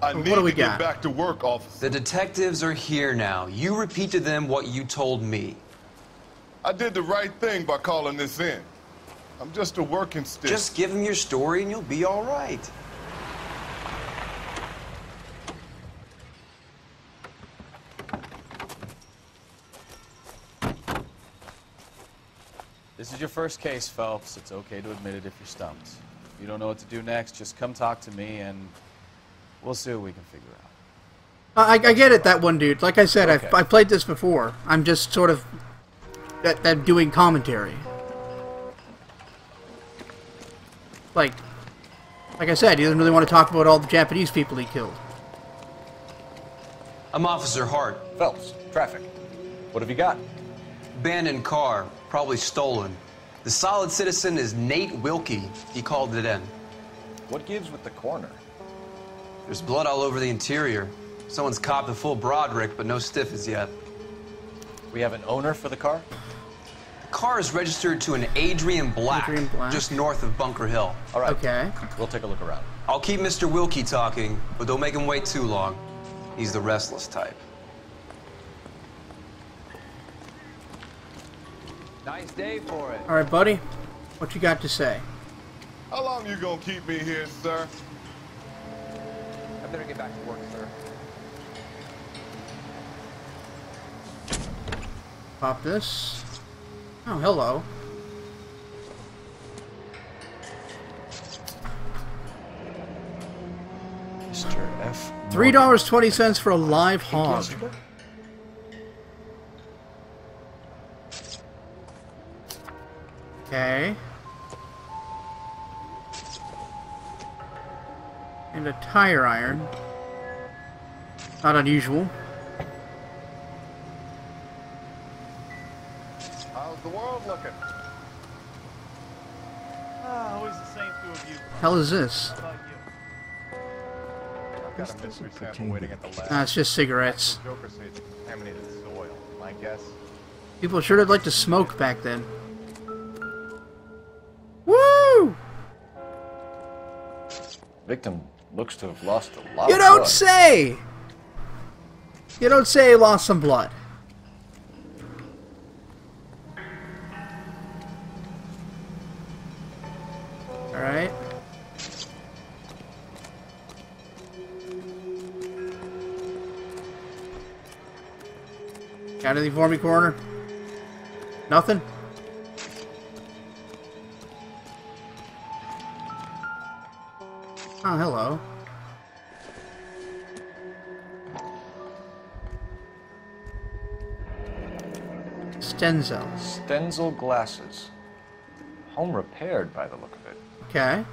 I What need do we to get got? back to work, officer. The detectives are here now. You repeat to them what you told me. I did the right thing by calling this in. I'm just a working stick. Just give them your story and you'll be all right. This is your first case, Phelps. It's okay to admit it if you're stumped. If you don't know what to do next, just come talk to me and we'll see what we can figure out. I get it, that one dude. Like I said, Okay. I've played this before. I'm just sort of that doing commentary. Like I said, he doesn't really want to talk about all the Japanese people he killed. I'm Officer Hart. Phelps, traffic. What have you got? Abandoned car, probably stolen. The solid citizen is Nate Wilkie. He called it in. What gives with the corner? There's blood all over the interior. Someone's copped a full Broderick, but no stiff as yet. We have an owner for the car? The car is registered to an Adrian Black, just north of Bunker Hill. All right. Okay. We'll take a look around. I'll keep Mr. Wilkie talking, but don't make him wait too long. He's the restless type. Nice day for it. All right, buddy. What you got to say? How long you gonna keep me here, sir? I better get back to work, sir. Pop this. Oh, hello. Mr. F. $3.20 for a live hog. Okay. And a tire iron. Not unusual. How's the world looking? Always the same two of you. Hell is this? How about you? I've got a mystery sample waiting at the lab. Nah, it's just cigarettes. Joker says it's contaminated soil. My guess? People sure did like to smoke back then. Woo! Victim looks to have lost a lot You of don't blood. say! You don't say he lost some blood. Alright. Got anything for me, Coroner? Nothing? Oh, hello. Stenzel. Stenzel glasses. Home repaired by the look of it. Okay.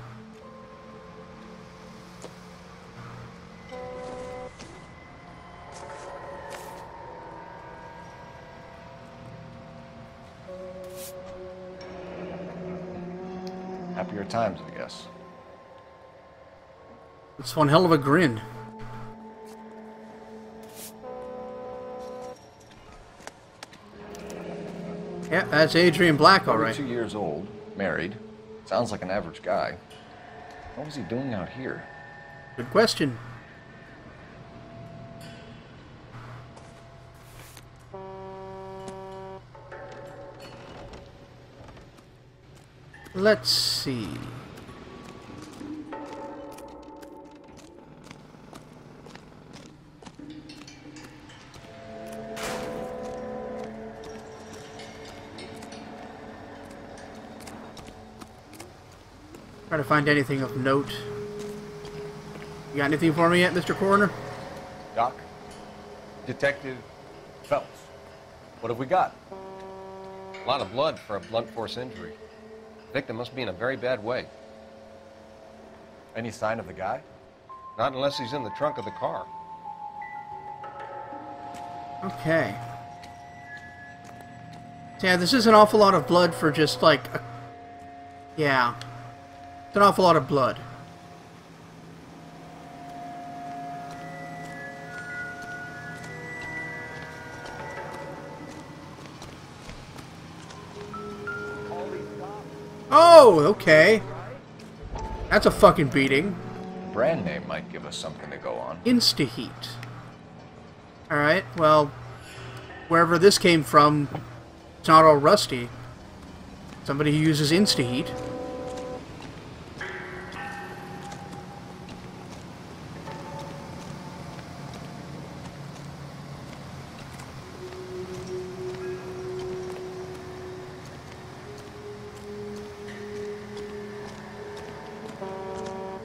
Happier times, I guess. It's one hell of a grin. Yeah, that's Adrian Black, all right. 32 years old, married. Sounds like an average guy. What was he doing out here? Good question. Let's see. Try to find anything of note. You got anything for me yet, Mr. Coroner? Doc? Detective Phelps. What have we got? A lot of blood for a blunt force injury. The victim must be in a very bad way. Any sign of the guy? Not unless he's in the trunk of the car. Okay. So yeah, this is an awful lot of blood for just like a... Yeah. an awful lot of blood. Oh, okay. That's a fucking beating. The brand name might give us something to go on. Insta-heat. Alright, well, wherever this came from, it's not all rusty. Somebody who uses Insta-heat.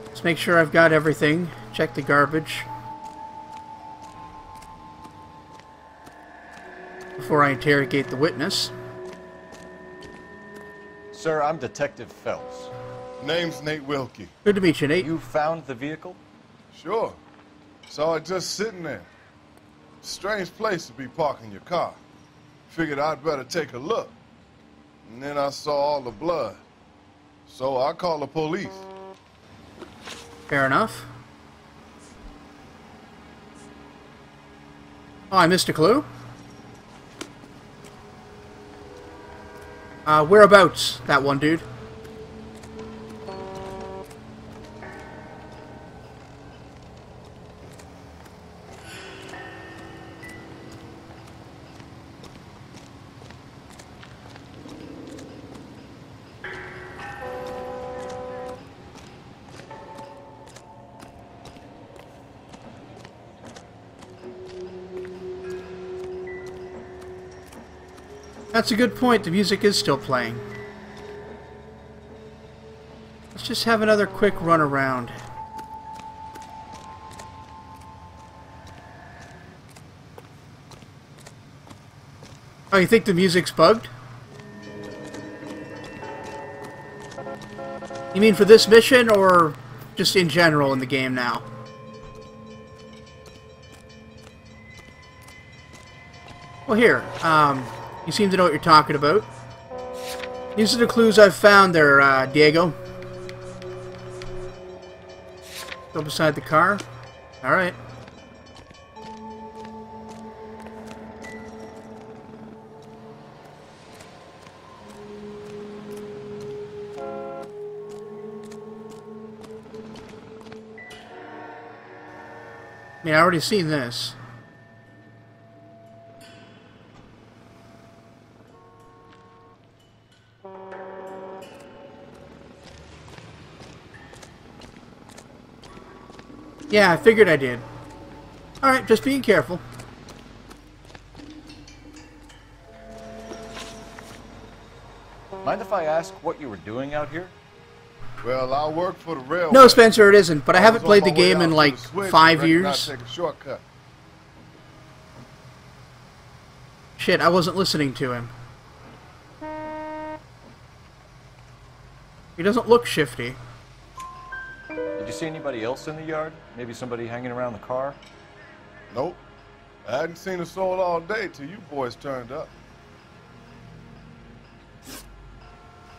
Let's make sure I've got everything. Check the garbage. Before I interrogate the witness. Sir, I'm Detective Phelps. Name's Nate Wilkie. Good to meet you, Nate. You found the vehicle? Sure. Saw it just sitting there. Strange place to be parking your car. Figured I'd better take a look. And then I saw all the blood. So I called the police. Fair enough. Oh, I missed a clue? Whereabouts, that one dude? That's a good point. The music is still playing. Let's just have another quick run around. Oh, you think the music's bugged? You mean for this mission, or just in general in the game now? Well, here, you seem to know what you're talking about. These are the clues I've found there, Diego. Go beside the car. Alright. I mean, I already seen this. Yeah, I figured I did. Alright, just being careful. Mind if I ask what you were doing out here? Well, I work for the railway. No, Spencer, it isn't, but I haven't played the was on my way game out in to like the switch, 5 reckoned years. I'd take a shortcut. Shit, I wasn't listening to him. He doesn't look shifty. Did you see anybody else in the yard? Maybe somebody hanging around the car? Nope. I hadn't seen a soul all day till you boys turned up.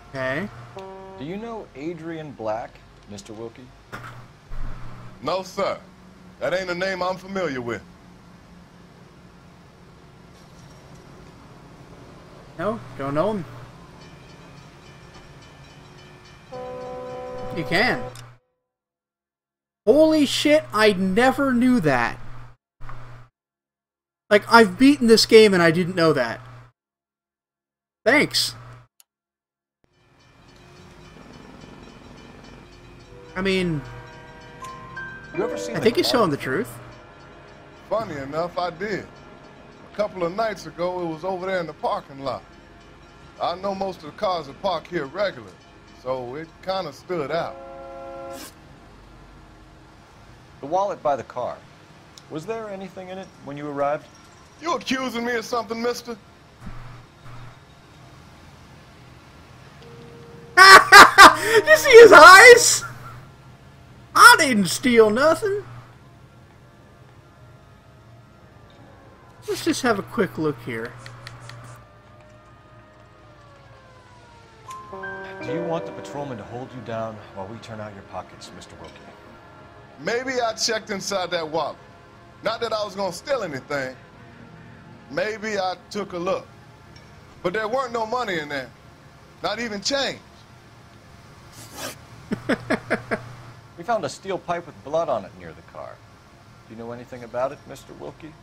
Okay. Do you know Adrian Black, Mr. Wilkie? No, sir. That ain't a name I'm familiar with. No, don't know him. You can. Holy shit, I never knew that. Like, I've beaten this game and I didn't know that. Thanks. I mean, You ever seen I think he's telling the truth. Funny enough, I did. A couple of nights ago, it was over there in the parking lot. I know most of the cars are parked here regular, so it kind of stood out. The wallet by the car. Was there anything in it when you arrived? You accusing me of something, mister? Did you see his eyes? I didn't steal nothing. Let's just have a quick look here. Do you want the patrolman to hold you down while we turn out your pockets, Mr. Wilkie? Maybe I checked inside that wallet. Not that I was gonna steal anything. Maybe I took a look. But there weren't no money in there. Not even change. We found a steel pipe with blood on it near the car. Do you know anything about it, Mr. Wilkie?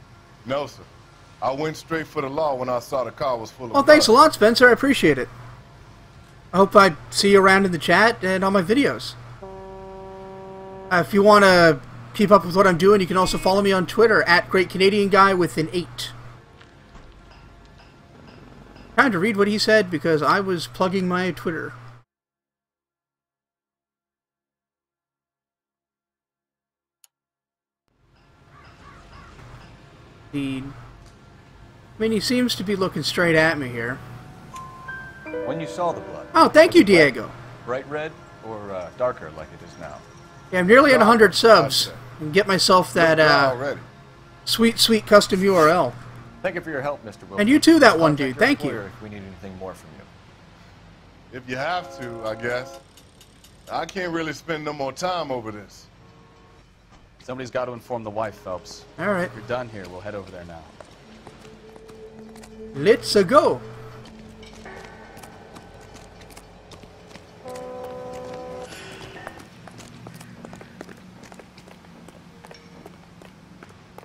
No, sir. I went straight for the law when I saw the car was full of Well, blood. thanks a lot, Spencer. I appreciate it. I hope I see you around in the chat and on my videos. If you want to keep up with what I'm doing, you can also follow me on Twitter at GreatCanadianGuy with an 8. Trying to read what he said because I was plugging my Twitter. I mean, he seems to be looking straight at me here. When you saw the blood. Oh, thank you, Diego. Bright red or darker like it is now? Yeah, I'm nearly at 100 subs. And get myself that sweet, sweet custom URL. Thank you for your help, Mr. Wilkie. And you too, that one dude. Thank you. If we need anything more from you. If you have to, I guess. I can't really spend no more time over this. Somebody's got to inform the wife, Phelps. All right. If you're done here, we'll head over there now. Let's go.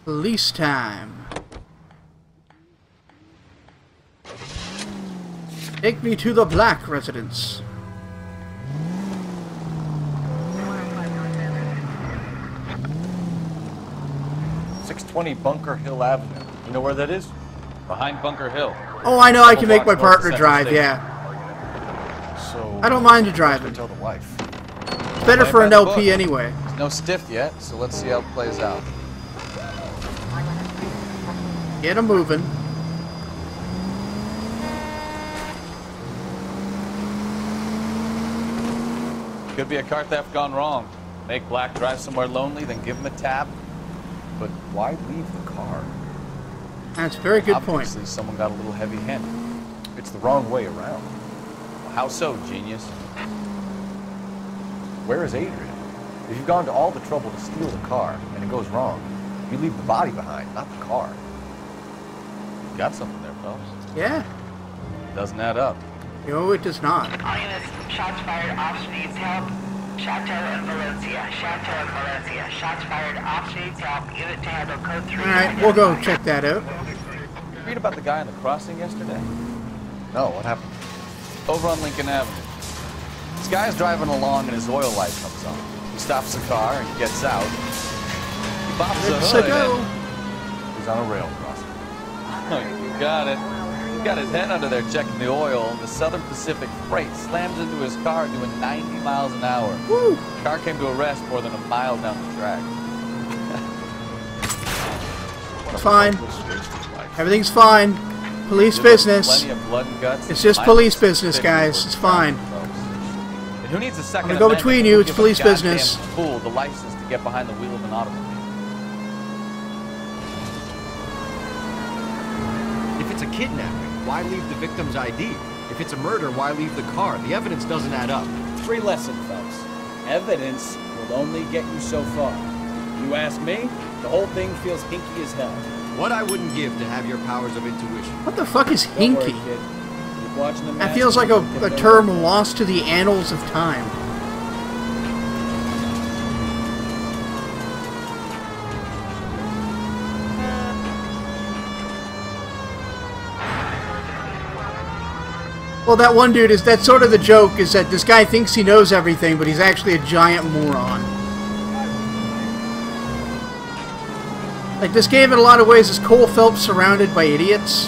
Police time. Take me to the Black residence. Bunker Hill Avenue. You know where that is? Behind Bunker Hill. Oh, I know. I can make my partner drive. Yeah. So I don't mind you driving. Tell the wife. It's better for an LP anyway. It's no stiff yet, so let's see how it plays out. Get him moving. Could be a car theft gone wrong. Make Black drive somewhere lonely, then give him a tab. But why leave the car? That's a very good Obviously, point. someone got a little heavy-handed. It's the wrong way around. Well, how so, genius? Where is Adrian? If you've gone to all the trouble to steal the car and it goes wrong, you leave the body behind, not the car. You got something there, Phelps. Yeah. Doesn't add up. No, it does not. All units, shots fired, officer needs help. Chateau and Valencia. Chateau and Valencia. Shots fired, officer needs help. Unit to handle code 3. Alright, we'll go check that out. Read about the guy on the crossing yesterday? No, what happened? Over on Lincoln Avenue. This guy's driving along and his oil light comes on. He stops the car and gets out. He pops the hood and he's on a rail crossing. Oh, you got it. He's got his head under there checking the oil, and the Southern Pacific Freight slams into his car doing 90 miles an hour. Woo! The car came to a rest more than a mile down the track. Fine. Everything's fine. Police business. Plenty of blood and guts. It's just police business, guys. It's fine. And who needs a second I'm gonna go amendment between to you. It's give a police goddamn business. Fool the license to get behind the wheel of an automobile. If it's a kidnapping, why leave the victim's ID? If it's a murder, why leave the car? The evidence doesn't add up. Free lesson, Phelps. Evidence will only get you so far. You ask me, the whole thing feels hinky as hell. What I wouldn't give to have your powers of intuition. What the fuck is Don't worry, hinky? kid. Keep watching the That match feels like and a get there. term lost to the annals of time. Well, that one dude is, that's sort of the joke, is that this guy thinks he knows everything, but he's actually a giant moron. Like, this game in a lot of ways is Cole Phelps surrounded by idiots.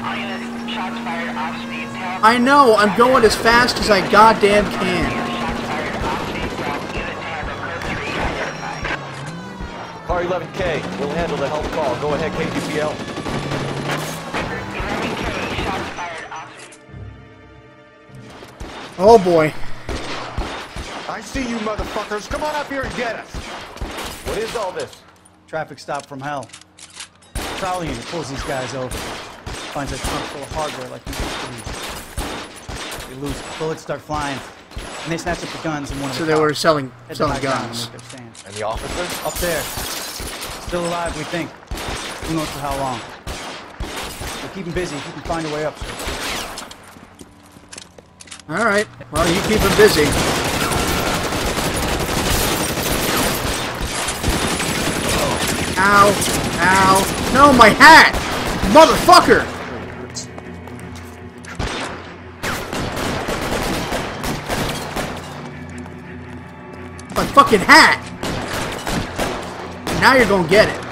All units, shots fired, officer needs help. I know, I'm going as fast as I goddamn can. Shots fired, officer needs help. Unit to handle code 3 identified. Car 11K, we'll handle the help call. Go ahead, KGPL. 11K, shots fired, officer. Oh boy. I see you motherfuckers. Come on up here and get us. What is all this? Traffic stop from hell. Prowler unit pulls these guys over. Finds a trunk full of hardware like you used to. They lose. Bullets start flying. And they snatch up the guns and one of the So they were selling guns. And the officer? Up there. Still alive, we think. Who knows for how long. We'll keep him busy if you can find a way up, sir. Alright. Well, you keep him busy. Ow. Ow. No, my hat! Motherfucker! My fucking hat! Now you're gonna get it.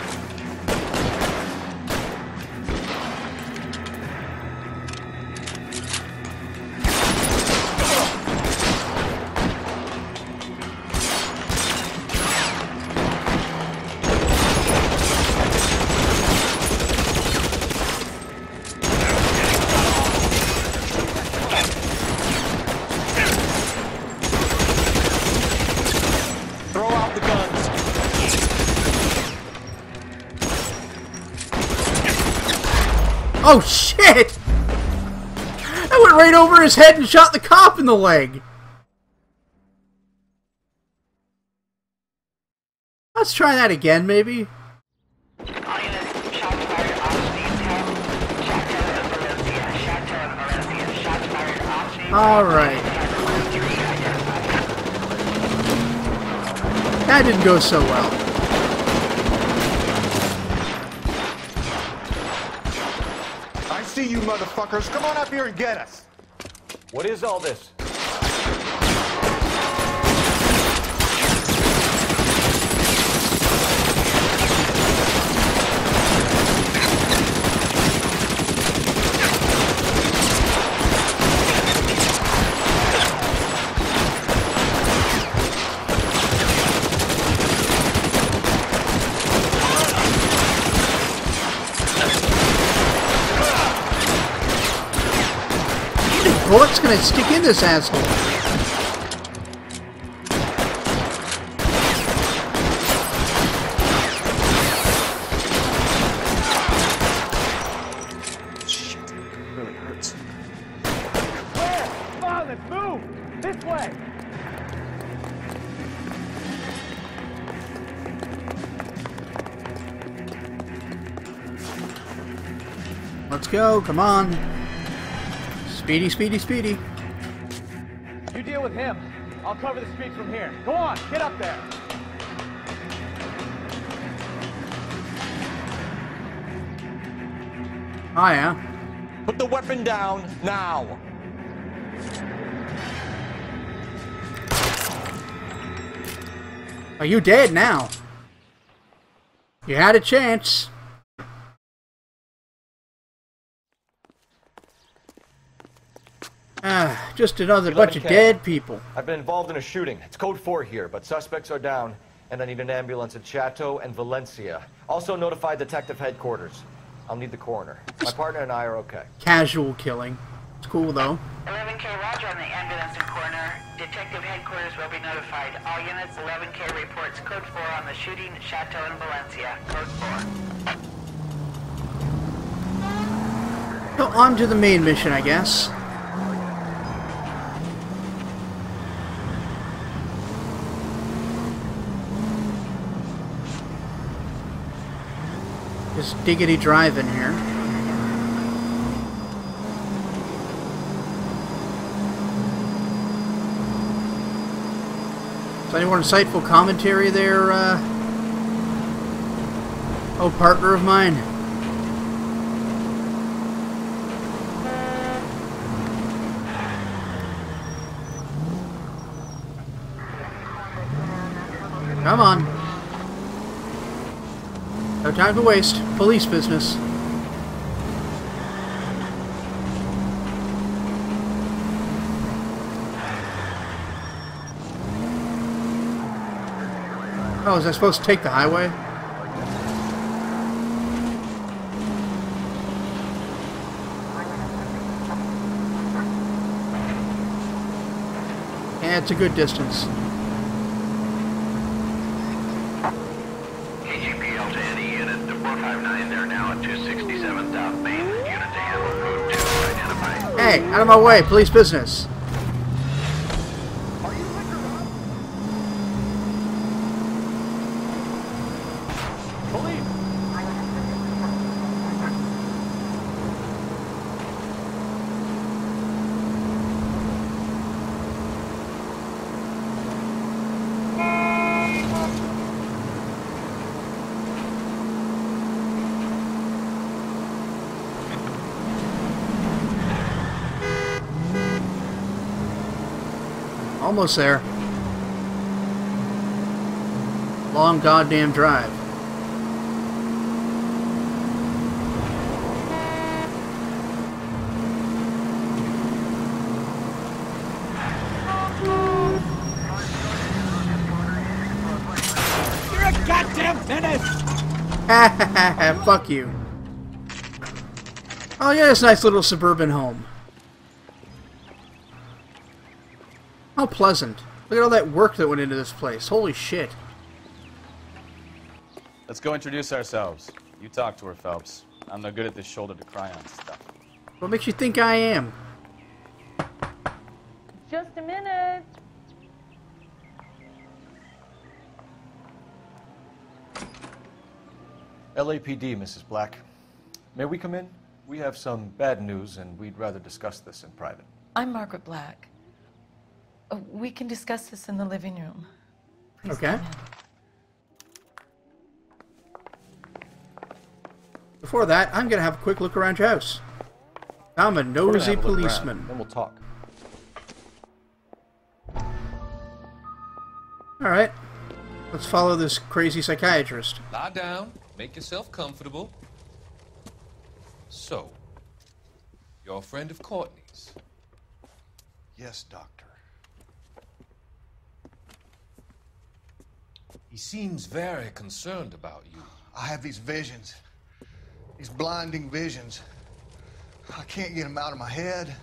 Oh shit! I went right over his head and shot the cop in the leg. Let's try that again, maybe. Alright. That didn't go so well. I see you motherfuckers. Come on up here and get us. What is all this? Bullet's gonna stick in this asshole. Shit, it really hurts. Where? Come on, let's move! This way! Let's go, come on. Speedy, speedy, speedy. You deal with him. I'll cover the streets from here. Go on, get up there. Oh yeah. Put the weapon down now. Are you dead now? You had a chance. Just another bunch of dead people. I've been involved in a shooting. It's code 4 here, but suspects are down, and I need an ambulance at Chateau and Valencia. Also notify detective headquarters. I'll need the coroner. My partner and I are okay. Casual killing. It's cool though. 11K Roger on the ambulance and coroner. Detective headquarters will be notified. All units, 11K reports code 4 on the shooting at Chateau and Valencia. Code 4. So on to the main mission, I guess. Just diggity drive in here. Is any more insightful commentary there, oh, partner of mine? Come on. No time to waste. Police business. Oh, was I supposed to take the highway? Yeah, it's a good distance. KGPL to any unit. 459 there now at 267 South Main. Unit to handle code 2 identified. Hey, out of my way, police business. Almost there. Long goddamn drive. You're a goddamn menace! Fuck you. Oh yeah, this nice little suburban home. How pleasant. Look at all that work that went into this place. Holy shit. Let's go introduce ourselves. You talk to her, Phelps. I'm no good at this shoulder to cry on stuff. What makes you think I am? Just a minute. LAPD, Mrs. Black. May we come in? We have some bad news, and we'd rather discuss this in private. I'm Margaret Black. We can discuss this in the living room. Please okay. come in. Before that, I'm gonna have a quick look around your house. I'm a nosy policeman. Then we'll talk. Alright. Let's follow this crazy psychiatrist. Lie down. Make yourself comfortable. So, you're a friend of Courtney's? Yes, Doctor. He seems very concerned about you. I have these visions. These blinding visions. I can't get them out of my head.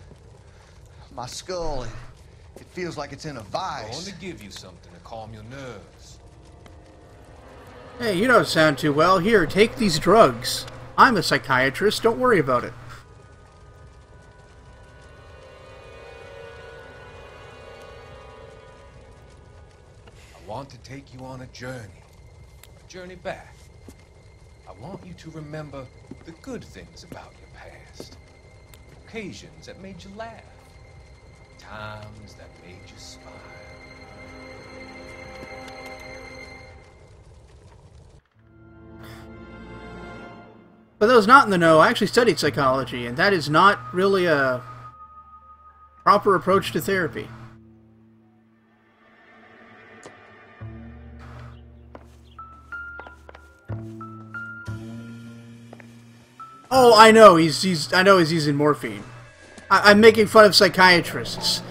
My skull, it feels like it's in a vice. I want to give you something to calm your nerves. Hey, you don't sound too well. Here, take these drugs. I'm a psychiatrist. Don't worry about it. I want to take you on a journey back. I want you to remember the good things about your past. Occasions that made you laugh. Times that made you smile. For those not in the know, I actually studied psychology, and that is not really a proper approach to therapy. Oh, I know he's using morphine. I'm making fun of psychiatrists.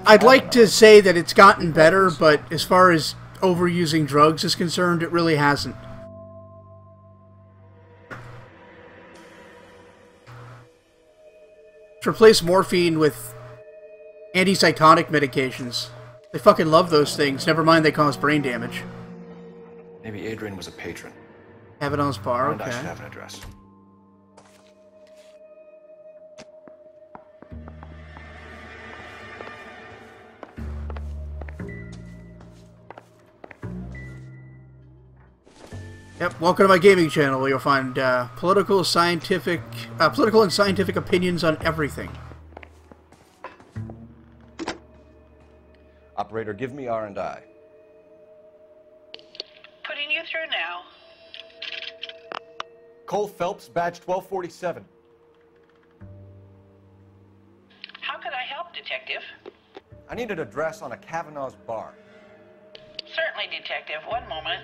I'd like to say that it's gotten better, but as far as overusing drugs is concerned, it really hasn't. To replace morphine with antipsychotic medications. They fucking love those things. Never mind they cause brain damage. Maybe Adrian was a patron. Kavanaugh's bar, And okay. I should have an address. Yep, welcome to my gaming channel where you'll find political and scientific opinions on everything. Operator, give me R&I. Putting you through now. Cole Phelps, badge 1247. How could I help, Detective? I need an address on a Kavanaugh's bar. Certainly, Detective. One moment.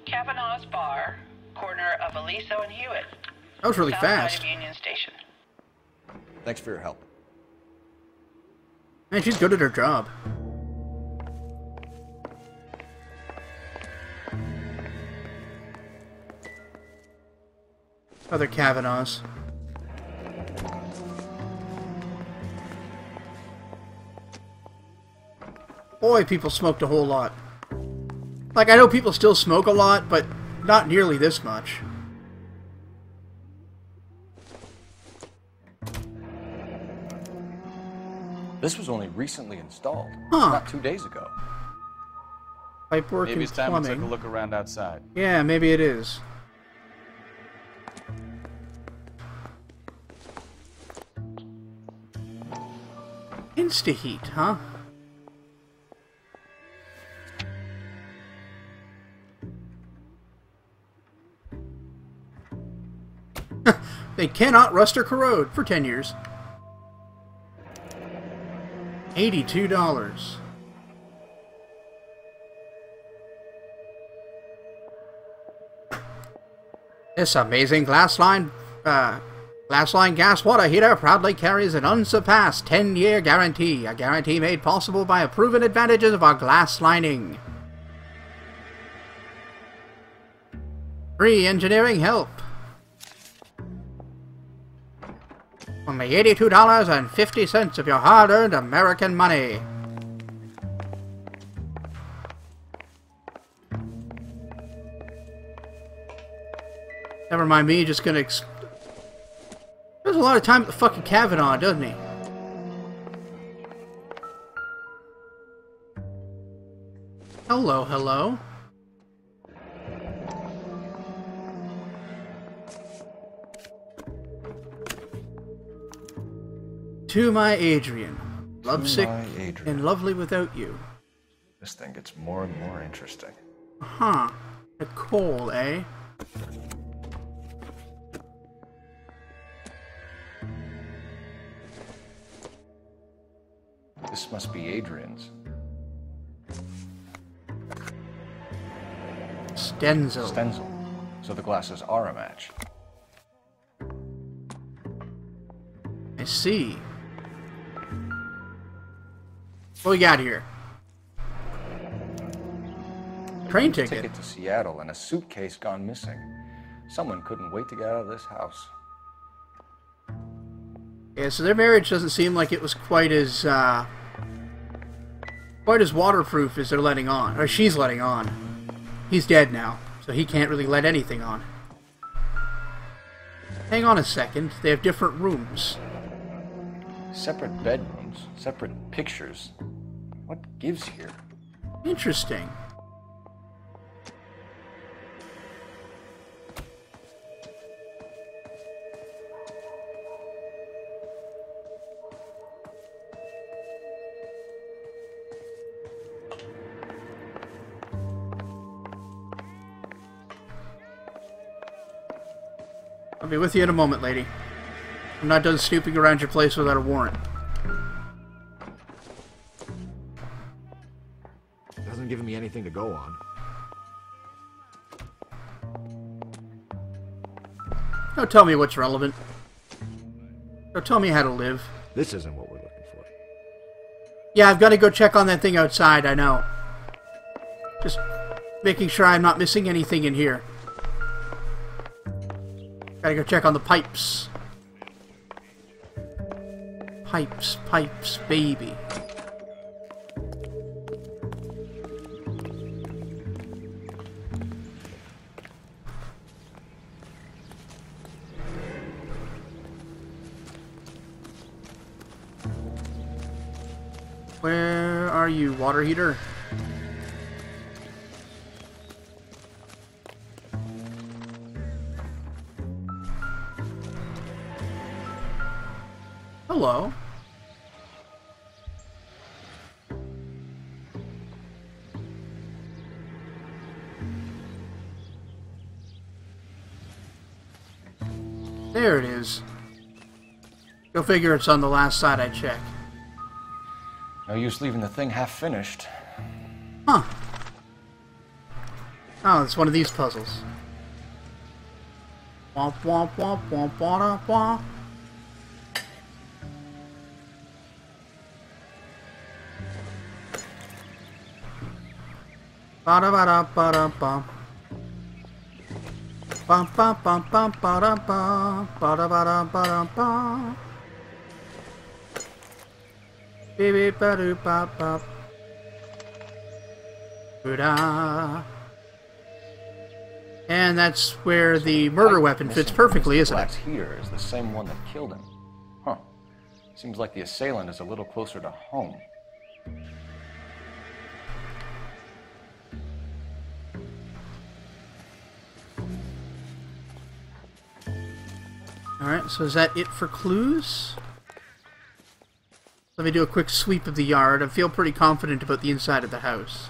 Kavanaugh's Bar, corner of Aliso and Hewitt. That was really south side fast. of Union Station. Thanks for your help. Man, she's good at her job. Other Kavanaughs. Boy, people smoked a whole lot. Like, I know people still smoke a lot, but not nearly this much. This was only recently installed. Huh. Not 2 days ago. Pipework Maybe and it's time we plumbing. took a look around outside. Yeah, maybe it is. Insta-heat, huh? They cannot rust or corrode for 10 years. $82. This amazing glass-lined gas water heater proudly carries an unsurpassed 10-year guarantee, a guarantee made possible by the proven advantages of our glass lining. Free engineering help. Only $82.50 of your hard-earned American money. Never mind me, just gonna there's a lot of time at the fucking Kavanaugh, doesn't he? Hello, hello. To my Adrian. Lovesick and lovely without you. This thing gets more and more interesting. Huh. Nicole, eh? This must be Adrian's. Stenzel. Stenzel. So the glasses are a match. I see. What we got here? Train ticket. Ticket to Seattle and a suitcase gone missing. Someone couldn't wait to get out of this house. Yeah, so their marriage doesn't seem like it was quite as waterproof as they're letting on, or she's letting on. He's dead now, so he can't really let anything on. Hang on a second, they have different rooms. Separate bedrooms, separate pictures. What gives here? Interesting. I'll be with you in a moment, lady. I'm not done snooping around your place without a warrant. Hasn't given me anything to go on. Don't tell me what's relevant. Don't tell me how to live. This isn't what we're looking for. Yeah, I've got to go check on that thing outside, I know. Just making sure I'm not missing anything in here. Gotta go check on the pipes. Pipes, pipes, baby. Where are you, water heater? Hello. There it is. Go figure it's on the last side I checked. No use leaving the thing half finished. Huh. Oh, it's one of these puzzles. Womp womp womp womp womp womp. Ba-da-ba-da-ba-da-bum. Bum bum bum bum ba-da-bum. Ba-da-ba-da-ba-da-bum. Beep-beep-ba-doop-bop-bop. Boo-da. And that's where the murder weapon fits perfectly, isn't it? Black's heater is the same one that killed him. Huh. Seems like the assailant is a little closer to home. Alright, so is that it for clues? Let me do a quick sweep of the yard. I feel pretty confident about the inside of the house.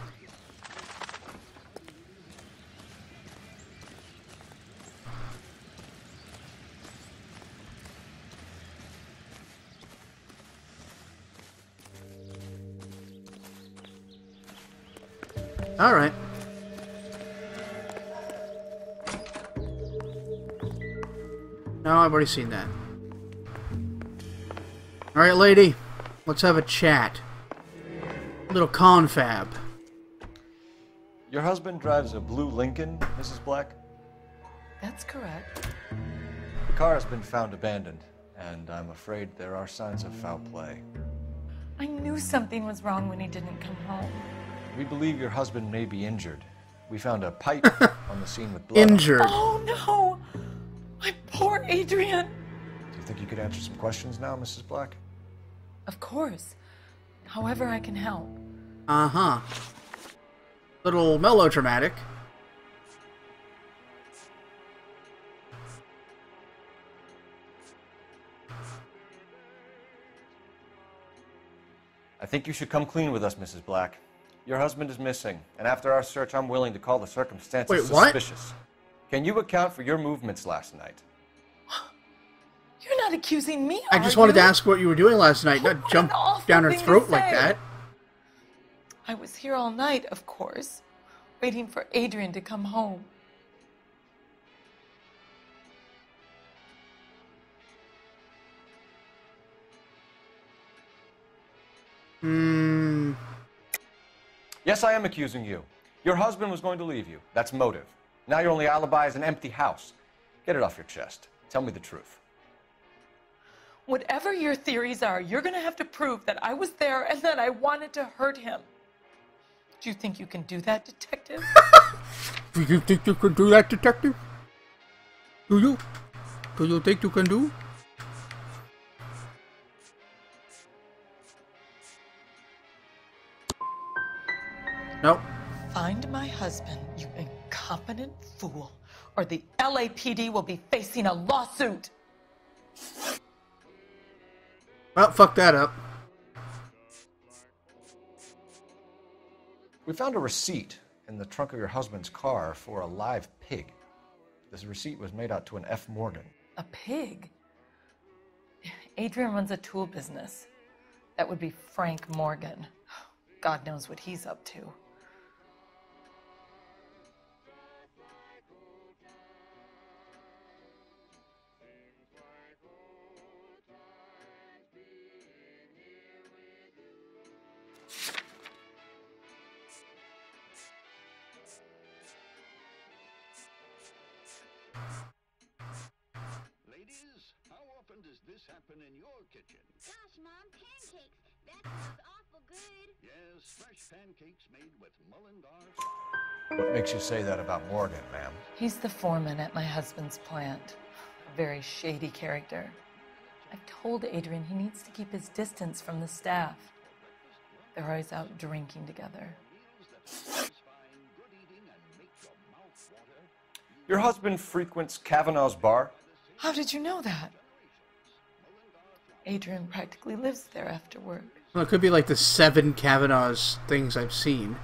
Alright. No, I've already seen that. Alright, lady. Let's have a chat. A little confab. Your husband drives a blue Lincoln, Mrs. Black? That's correct. The car has been found abandoned, and I'm afraid there are signs of foul play. I knew something was wrong when he didn't come home. We believe your husband may be injured. We found a pipe on the scene with blood. Injured. Oh, no! My poor Adrian! Do you think you could answer some questions now, Mrs. Black? Of course. However I can help. Uh-huh. Little melodramatic. I think you should come clean with us, Mrs. Black. Your husband is missing, and after our search, I'm willing to call the circumstances suspicious. Can you account for your movements last night? You're not accusing me, I just wanted to ask what you were doing last night, not jump down her throat like that. I was here all night, of course, waiting for Adrian to come home. Yes, I am accusing you. Your husband was going to leave you. That's motive. Now your only alibi is an empty house. Get it off your chest. Tell me the truth. Whatever your theories are, you're going to have to prove that I was there and that I wanted to hurt him. Do you think you can do that, detective? Do you think you can do that, detective? Do you? Do you think you can do? Nope. Find my husband, you incompetent fool, or the LAPD will be facing a lawsuit. Well, fuck that up. We found a receipt in the trunk of your husband's car for a live pig. This receipt was made out to an F. Morgan. A pig? Adrian runs a tool business. That would be Frank Morgan. God knows what he's up to. This happen in your kitchen? Gosh, Mom, pancakes. That smells awful good. Yes, fresh pancakes made with Mullingar. What makes you say that about Morgan, ma'am? He's the foreman at my husband's plant. A very shady character. I've told Adrian he needs to keep his distance from the staff. They're always out drinking together. Your husband frequents Kavanaugh's bar? How did you know that? Adrian practically lives there after work. Well, it could be like the 7 Kavanaugh's things I've seen.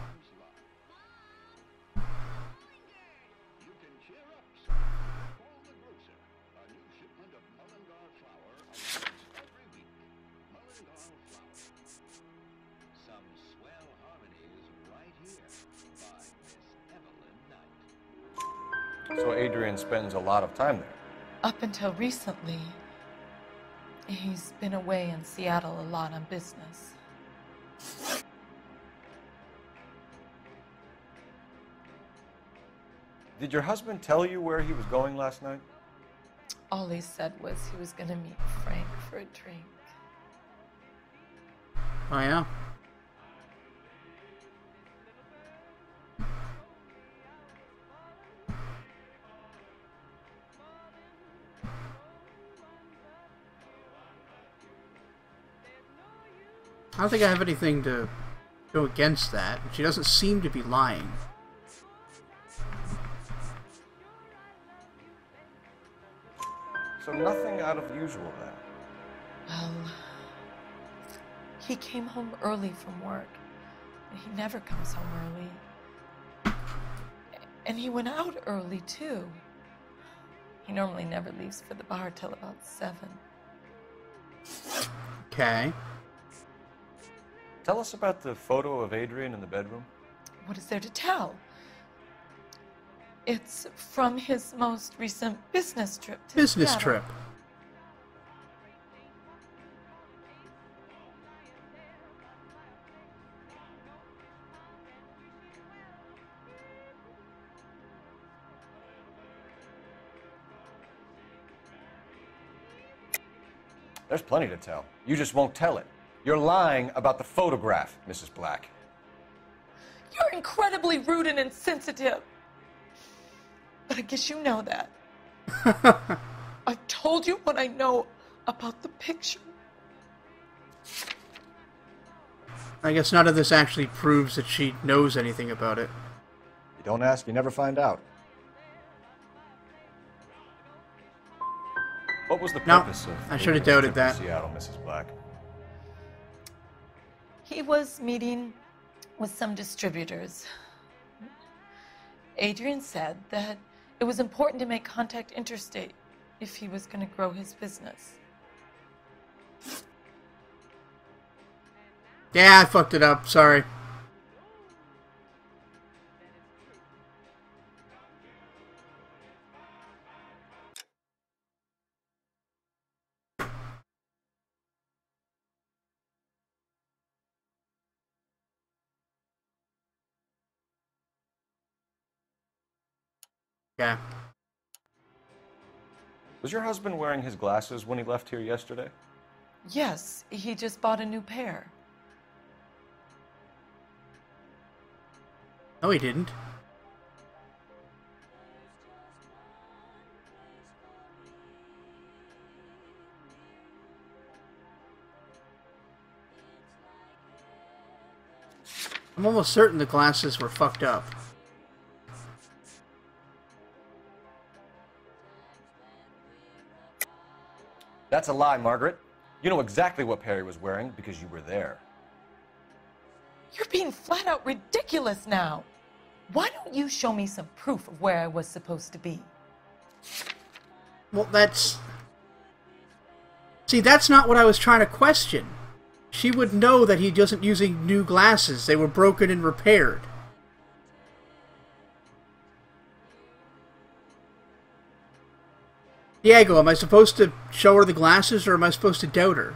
So Adrian spends a lot of time there? Up until recently, he's been away in Seattle a lot on business. Did your husband tell you where he was going last night? All he said was he was going to meet Frank for a drink. Oh, yeah? I don't think I have anything to go against that. She doesn't seem to be lying. So nothing out of the usual then? Well, he came home early from work. He never comes home early. And he went out early, too. He normally never leaves for the bar till about 7. Okay. Tell us about the photo of Adrian in the bedroom. What is there to tell? It's from his most recent business trip to Business Seattle. trip. There's plenty to tell. You just won't tell it. You're lying about the photograph, Mrs. Black. You're incredibly rude and insensitive. But I guess you know that. I've told you what I know about the picture. I guess none of this actually proves that she knows anything about it. You don't ask, you never find out. What was the purpose of I should have Adrian's doubted trip that. to Seattle, Mrs. Black? He was meeting with some distributors. Adrian said that it was important to make contact interstate if he was going to grow his business. Yeah, I fucked it up. Sorry. Yeah. Was your husband wearing his glasses when he left here yesterday? Yes, he just bought a new pair. No, he didn't. I'm almost certain the glasses were fucked up. That's a lie, Margaret. You know exactly what Perry was wearing because you were there. You're being flat out ridiculous now. Why don't you show me some proof of where I was supposed to be? Well, that's... See, that's not what I was trying to question. She would know that he wasn't using new glasses. They were broken and repaired. Diego, am I supposed to show her the glasses or am I supposed to doubt her?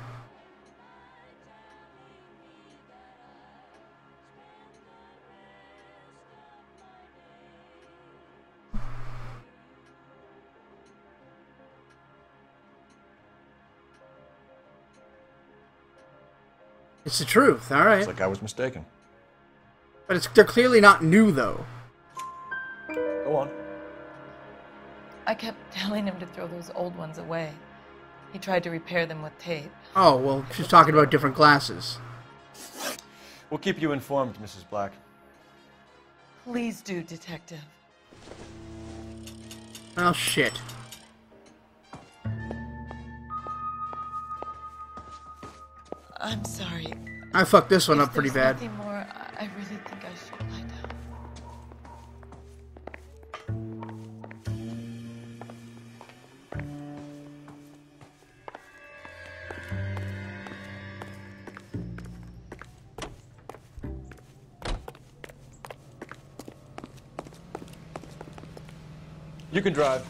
It's the truth, alright. It's like I was mistaken. But they're clearly not new, though. Go on. I kept telling him to throw those old ones away. He tried to repair them with tape. Oh, well, she's talking about different glasses. We'll keep you informed, Mrs. Black. Please do, Detective. Oh, shit. I'm sorry. I fucked this one If up pretty there's bad. nothing more, I really think I should lie down. You can drive.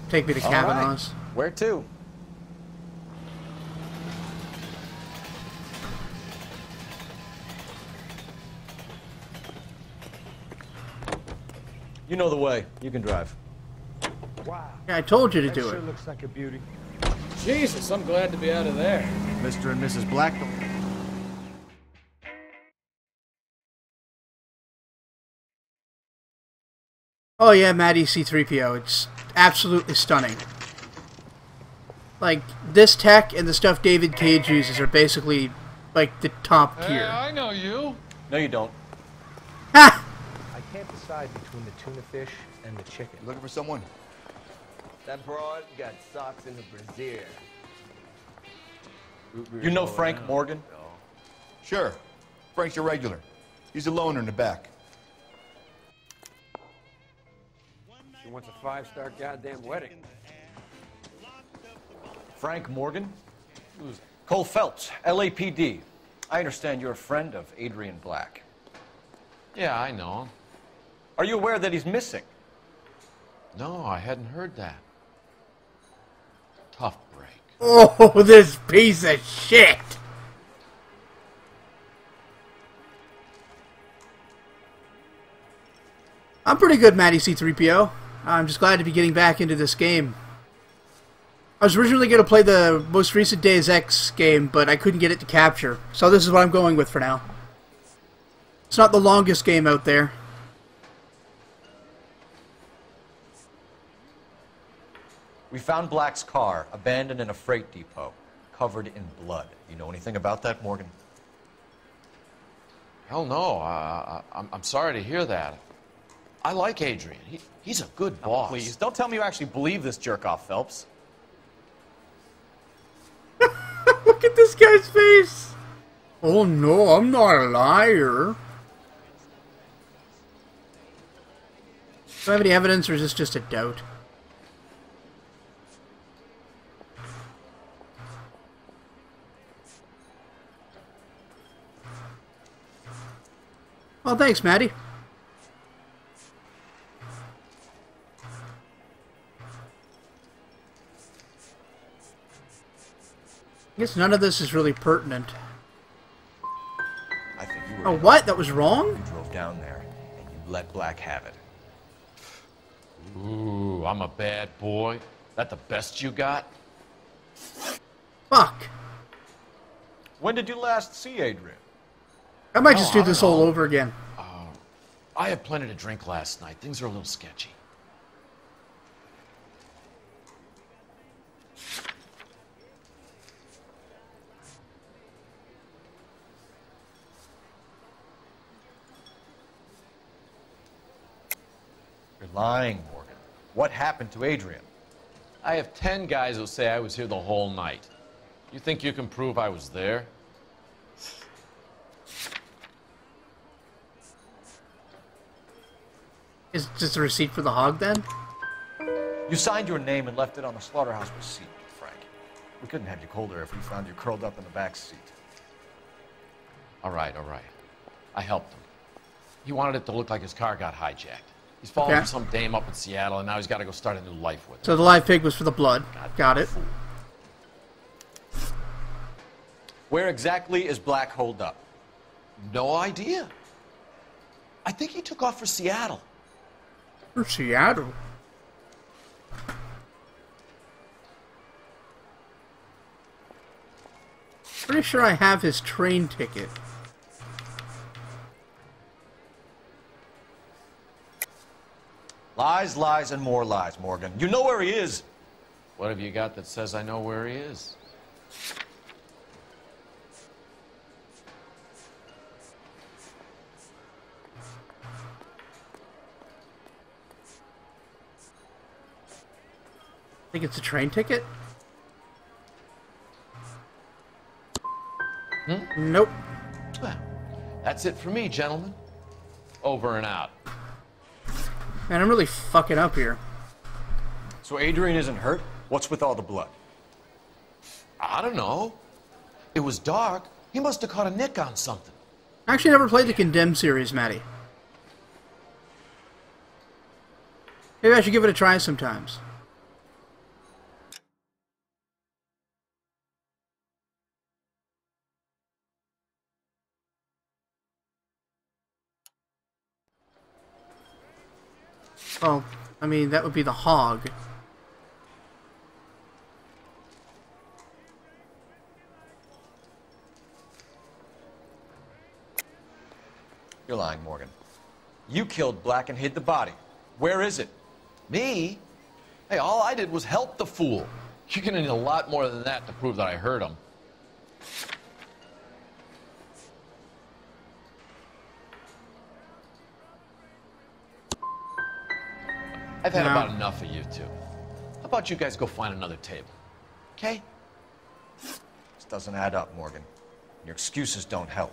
Take me to All right. Kavanaugh's. Where to? You know the way. You can drive. Wow. Yeah, I told you to That do sure it. looks like a beauty. Jesus, I'm glad to be out of there. Mr. and Mrs. Black. Oh yeah, Maddie C-3PO. It's absolutely stunning. Like, this tech and the stuff David Cage uses are basically like the top tier. I know you. No, you don't. Ha! I can't decide between the tuna fish and the chicken. Looking for someone? That broad got socks in the brassiere. You know Frank Morgan? Sure. Frank's a regular. He's a loner in the back. She wants a 5-star goddamn wedding. Frank Morgan? Who's Cole Phelps, LAPD. I understand you're a friend of Adrian Black. Yeah, I know him. Are you aware that he's missing? No, I hadn't heard that. Tough break. Oh, this piece of shit! I'm pretty good, Matty C3PO. I'm just glad to be getting back into this game. I was originally going to play the most recent Deus Ex game, but I couldn't get it to capture. So this is what I'm going with for now. It's not the longest game out there. We found Black's car abandoned in a freight depot, covered in blood. You know anything about that, Morgan? Hell no. I'm sorry to hear that. I like Adrian. He's a good boss. Please, don't tell me you actually believe this jerk-off, Phelps. Look at this guy's face! Oh no, I'm not a liar. Do I have any evidence, or is this just a doubt? Well, thanks, Maddie. I guess none of this is really pertinent. I think you were. Oh, what? That was wrong? You drove down there, and you let Black have it. Ooh, I'm a bad boy. That the best you got? Fuck. When did you last see Adrian? I might just do this all over again. I had plenty to drink last night. Things are a little sketchy. You're lying, Morgan. What happened to Adrian? I have 10 guys who say I was here the whole night. You think you can prove I was there? Is just a receipt for the hog, then? You signed your name and left it on the slaughterhouse receipt, Frank. We couldn't have you colder if we found you curled up in the back seat. All right. I helped him. He wanted it to look like his car got hijacked. He's fallen for some dame up in Seattle, and now he's got to go start a new life with her. So the live pig was for the blood. Got it. Where exactly is Black holed up? No idea. I think he took off for Seattle. For Seattle? Pretty sure I have his train ticket. Lies, lies, and more lies, Morgan. You know where he is. What have you got that says I know where he is? Think it's a train ticket? Nope. Well, that's it for me, gentlemen. Over and out. Man, I'm really fucking up here. So Adrian isn't hurt? What's with all the blood? I don't know. It was dark. He must have caught a nick on something. I actually never played the Condemned series, Matty. Maybe I should give it a try sometimes. Oh, I mean, that would be the hog. You're lying, Morgan. You killed Black and hid the body. Where is it? Me? Hey, all I did was help the fool. You're gonna need a lot more than that to prove that I hurt him. I've had No. about enough of you two. How about you guys go find another table? Okay? This doesn't add up, Morgan. Your excuses don't help.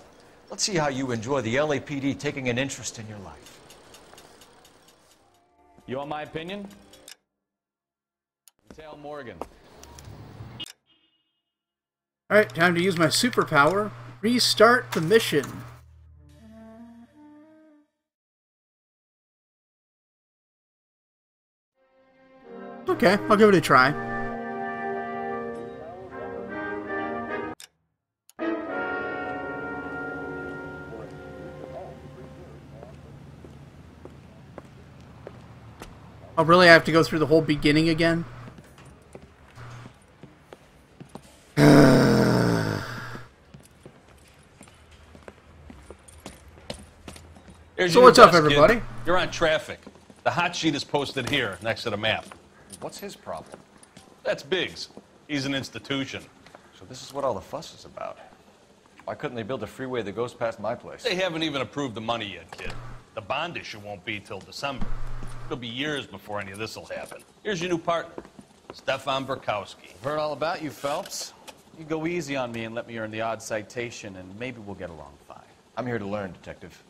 Let's see how you enjoy the LAPD taking an interest in your life. You want my opinion? Tell Morgan. Alright, time to use my superpower. Restart the mission. Okay, I'll give it a try. Oh, really? I have to go through the whole beginning again? So what's up, everybody? You're on traffic. The hot sheet is posted here, next to the map. What's his problem? That's Biggs. He's an institution. So this is what all the fuss is about. Why couldn't they build a freeway that goes past my place? They haven't even approved the money yet, kid. The bond issue won't be till December. It'll be years before any of this will happen. Here's your new partner, Stefan Burkowski. I've heard all about you, Phelps. You go easy on me and let me earn the odd citation, and maybe we'll get along fine. I'm here to learn, Detective.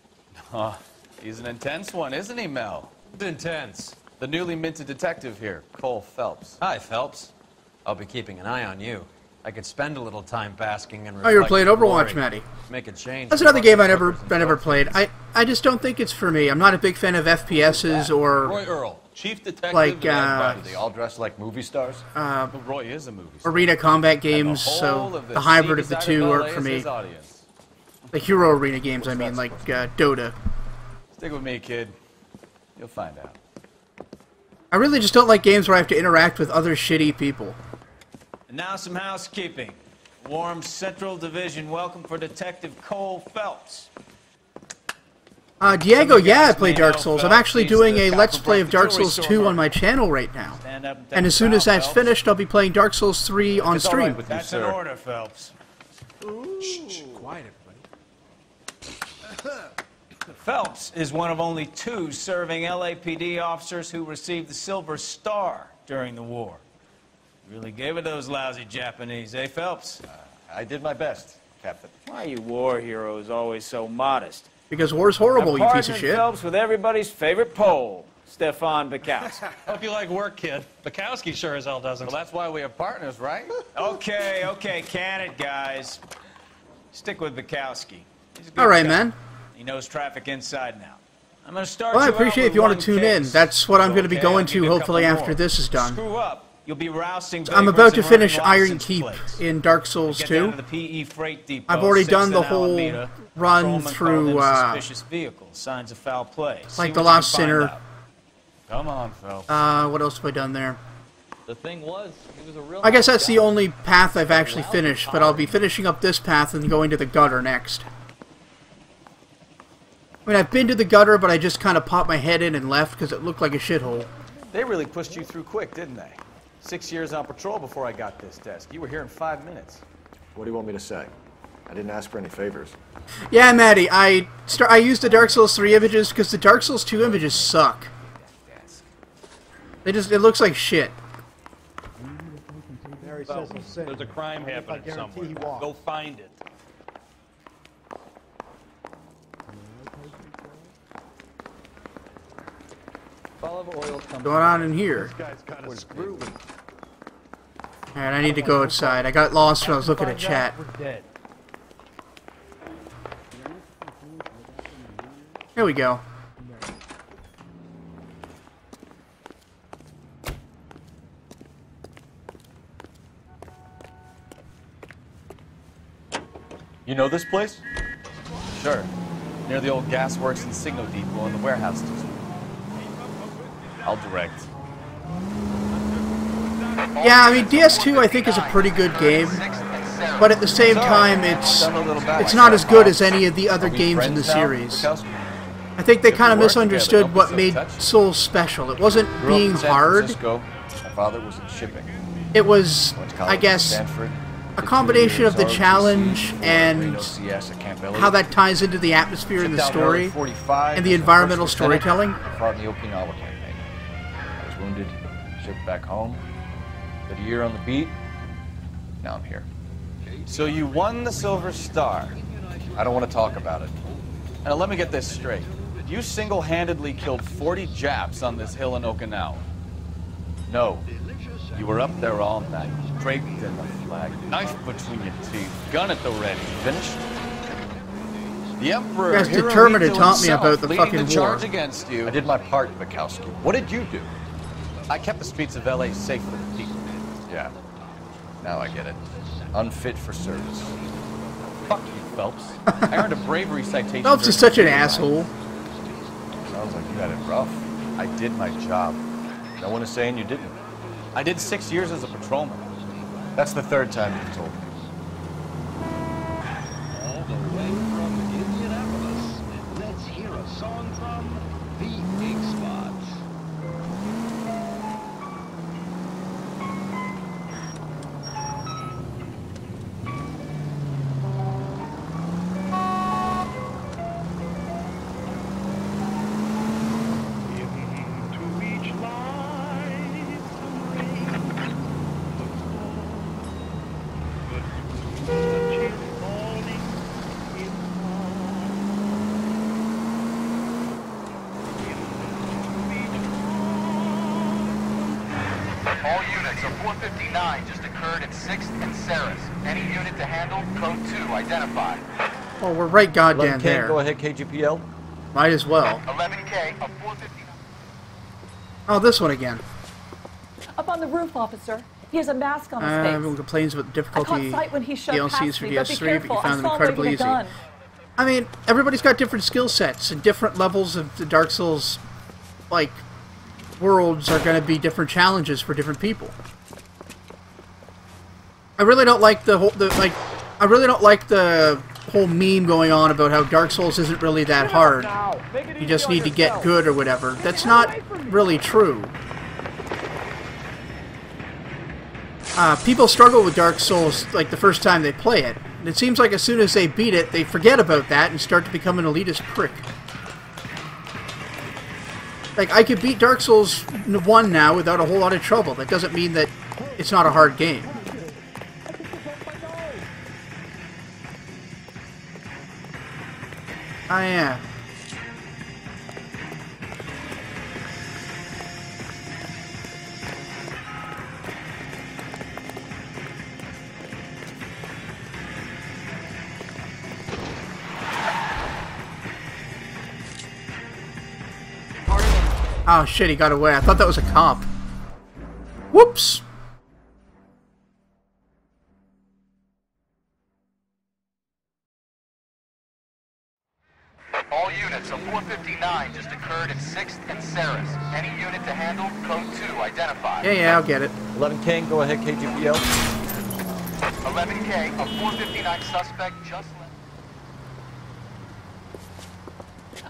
Oh, he's an intense one, isn't he, Mel? Intense. The newly minted detective here, Cole Phelps. Hi, Phelps. I'll be keeping an eye on you. I could spend a little time basking and Oh, you were playing Overwatch, Matty. Make a change. That's another game I never played. I just don't think it's for me. I'm not a big fan of FPSs or Roy Earl, chief detective. like they all dress like movie stars. Roy is a movie star. arena combat games. So the hybrid of the two work for me. The hero arena games, I mean, like Dota. Stick with me, kid. You'll find out. I really just don't like games where I have to interact with other shitty people. And now some housekeeping. Warm Central Division welcome for Detective Cole Phelps. Diego, yeah, I play Dark Souls. I'm actually doing a Let's Play of Dark Souls 2 on my channel right now. And as soon as that's finished, I'll be playing Dark Souls 3 on stream. That's an order, Phelps. Shh, quiet, everybody. Phelps is one of only 2 serving LAPD officers who received the Silver Star during the war. Really gave it those lousy Japanese, eh, Phelps? I did my best, Captain. Why are you war heroes always so modest? Because war's horrible, you piece of shit. Phelps with everybody's favorite Pole, Stefan Burkowski. Hope you like work, kid. Bukowski sure as hell doesn't. Well, that's why we have partners, right? Okay, can it, guys. Stick with Bukowski. He's a good All right, guy. man. He knows traffic inside and out. I'm going to start Well, I you out appreciate with if you want one to tune in. case. That's what I'm going to be Okay, going I'll give to you a hopefully couple after more. this is done. Screw up. You'll be rousting I'm vagrants about to and finish running Iron license Keep plates. in Dark Souls Get down 2. to the PE freight depot, I've already 6th done the and whole Alameda. run Patrolmen call through, them suspicious vehicles, signs of foul play. See like what The you Lost can find Sinner. out. Come on, Phelps. What else have I done there? The thing was, he was a real I guess that's the only path I've actually finished, but I'll be finishing up this path and going to the gutter next. I mean, I've been to the gutter, but I just kind of popped my head in and left because it looked like a shithole. They really pushed you through quick, didn't they? 6 years on patrol before I got this desk. You were here in 5 minutes. What do you want me to say? I didn't ask for any favors. Yeah, Maddie, I used the Dark Souls 3 images because the Dark Souls 2 images suck. It looks like shit. There's a crime happening somewhere. Go find it. What's going on in here? Alright, I need to go outside. I got lost when I was looking at chat. Here we go. You know this place? Sure. Near the old gasworks and signal depot and the warehouse district. I'll direct. Yeah, I mean, DS2 I think is a pretty good game, but at the same time it's not as good as any of the other games in the series. I think they kind of misunderstood what made Souls special. It wasn't being hard. My father was in shipping. It was, I guess, a combination of the challenge and how that ties into the atmosphere in the story and the environmental storytelling. Fought in the Okinawa campaign. wounded, shipped back home. Did a year on the beat. Now I'm here. So you won the Silver Star. I don't want to talk about it. Now let me get this straight. You single-handedly killed 40 Japs on this hill in Okinawa. No. You were up there all night, draped in the flag, knife between your teeth, gun at the ready. Finished? The Emperor You guys determined to taunt me about the leading fucking the charge war. against you. I did my part, Bukowski. What did you do? I kept the streets of LA safe for the people. Yeah. Now I get it. Unfit for service. Fuck you, Phelps. I earned a bravery citation. Phelps is such an asshole. Sounds like you had it rough. I did my job. No one is saying you didn't. I did 6 years as a patrolman. That's the third time you've told me. All the way from Indianapolis, let's hear a song from the Ink Spots. Into each light some rain looks but much is falling All units of 459 just occurred at 6th and Saris. Any unit to handle, code 2, identify. Oh, we're right goddamn 11K, there. go ahead, KGPL. Might as well. 11K of 459. Oh, this one again. Up on the roof, officer. He has a mask on his face. Everyone complains about the I caught difficulty sight when he shoved DLCs past for me, but be DS3, but careful. you I found them saw him waving incredibly a easy. gun. I mean, everybody's got different skill sets, and different levels of the Dark Souls, like, worlds are going to be different challenges for different people. I really don't like the whole meme going on about how Dark Souls isn't really that hard. You just need to get good or whatever. That's not really true. People struggle with Dark Souls like the first time they play it. And it seems like as soon as they beat it, they forget about that and start to become an elitist prick. Like, I could beat Dark Souls 1 now without a whole lot of trouble. That doesn't mean that it's not a hard game. Oh, yeah. Oh shit, he got away. I thought that was a cop. Whoops! All units of 459 just occurred at 6th and Saris. Any unit to handle, code 2, identify. Yeah, I'll get it. 11K, go ahead, KGPL. 11K, a 459 suspect just left.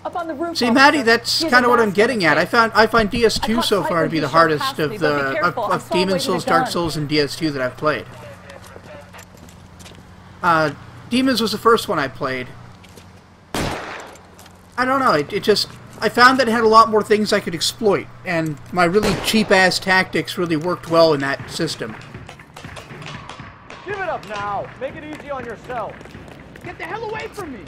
Up on the roof. See, Maddie, that's kind of what I'm getting at. I find DS2 so far to be the hardest of the of Demon Souls, Dark Souls, and DS2 that I've played. Demons was the first one I played. I don't know. I found that it had a lot more things I could exploit, and my really cheap-ass tactics really worked well in that system. Give it up now. Make it easy on yourself. Get the hell away from me.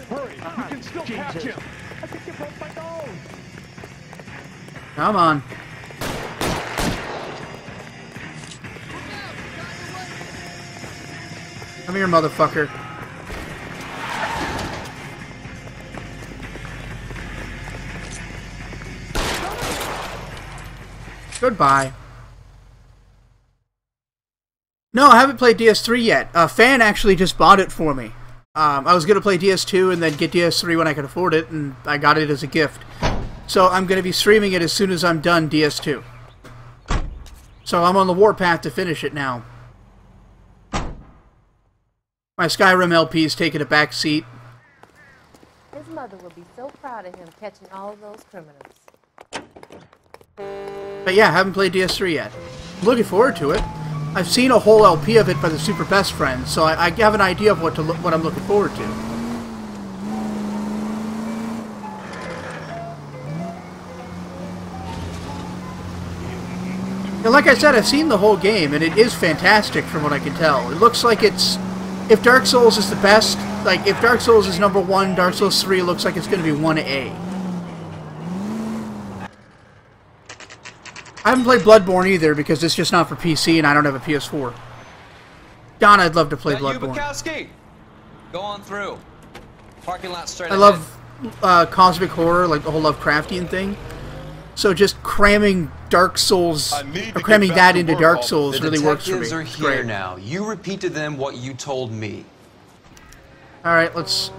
Hurry, you can still catch him. I think you broke my nose. Come on. Come here, motherfucker. Goodbye. No, I haven't played DS3 yet. Fan actually just bought it for me. I was going to play DS2 and then get DS3 when I could afford it, and I got it as a gift. So I'm going to be streaming it as soon as I'm done DS2. So I'm on the warpath to finish it now. My Skyrim LP's taking a back seat. mother will be so proud of him catching all of those criminals. But yeah, I haven't played DS3 yet. Looking forward to it. I've seen a whole LP of it by the Super Best Friends, so I have an idea of what I'm looking forward to. And like I said, I've seen the whole game, and it is fantastic from what I can tell. It looks like it's... If Dark Souls is the best, like, if Dark Souls is number 1, Dark Souls 3 looks like it's going to be 1A. I haven't played Bloodborne either, because it's just not for PC, and I don't have a PS4. Don, I'd love to play Bloodborne. Bukowski? Go on through. Parking lot straight I ahead. love cosmic horror, like the whole Lovecraftian thing. So just cramming Dark Souls, or cramming that into Dark Souls really works for me. The detectives are here now. You repeat to them what you told me. Alright, let's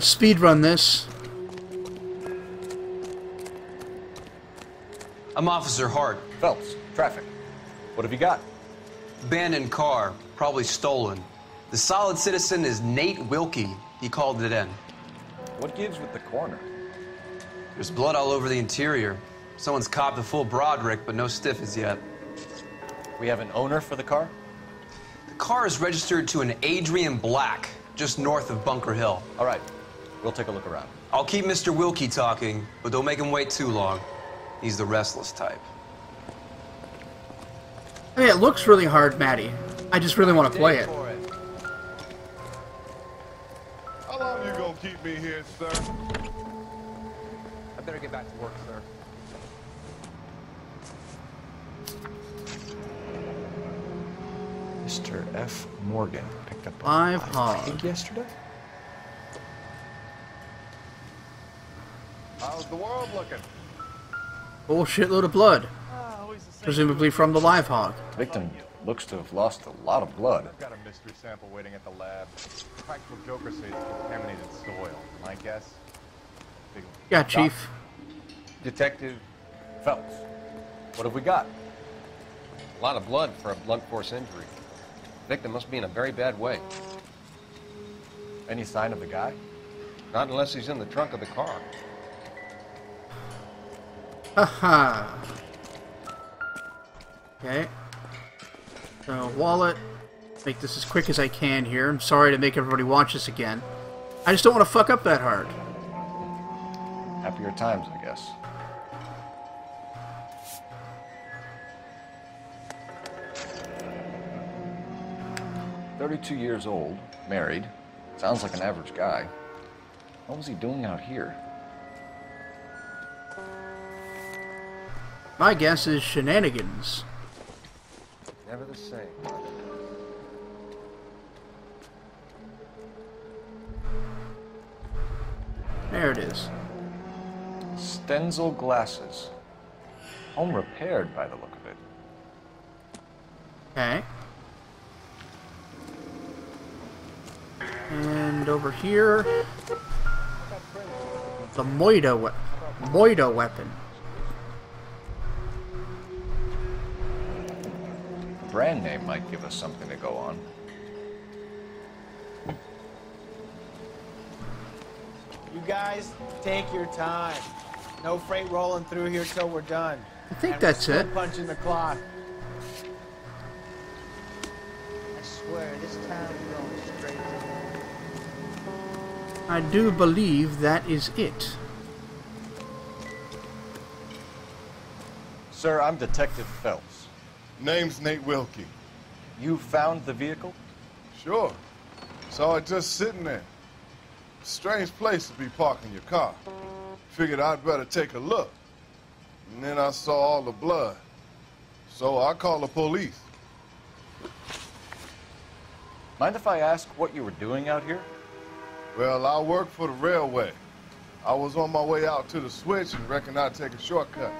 speed run this. I'm Officer Hart. Phelps, traffic. What have you got? Abandoned car, probably stolen. The solid citizen is Nate Wilkie. He called it in. What gives with the corner? There's blood all over the interior. Someone's copped a full Broderick, but no stiff as yet. We have an owner for the car? The car is registered to an Adrian Black, just north of Bunker Hill. All right, we'll take a look around. I'll keep Mr. Wilkie talking, but don't make him wait too long. He's the restless type. Hey, it looks really hard, Maddie. I just really want to play it. How long you gonna keep me here, sir? I better get back to work, sir. Mr. F. Morgan picked up a live hog pig yesterday? How's the world looking? Whole shitload of blood. Presumably from the live hog. Victim looks to have lost a lot of blood. I've got a mystery sample waiting at the lab. Practical Joker says it's contaminated soil. My guess? Yeah, Chief. Detective Phelps, what have we got? A lot of blood for a blunt force injury. Victim must be in a very bad way. Any sign of the guy? Not unless he's in the trunk of the car. Haha. Okay. So, wallet. Make this as quick as I can here. I'm sorry to make everybody watch this again. I just don't want to fuck up that hard. Happier times, I guess. "32 years old, married. Sounds like an average guy. What was he doing out here?" My guess is shenanigans. Never the same. There it is. Stenzel glasses. Home repaired by the look of it. Okay. And over here, the Moida weapon. Brand name might give us something to go on. You guys, take your time. No freight rolling through here till we're done. I think that's it. Punching the clock. I swear, this time we're going straight to hell. I do believe that is it. Sir, I'm Detective Phelps. Name's Nate Wilkie. You found the vehicle? Sure. Saw it just sitting there. Strange place to be parking your car. Figured I'd better take a look. And then I saw all the blood. So I called the police. Mind if I ask what you were doing out here? Well, I work for the railway. I was on my way out to the switch and reckoned I'd take a shortcut.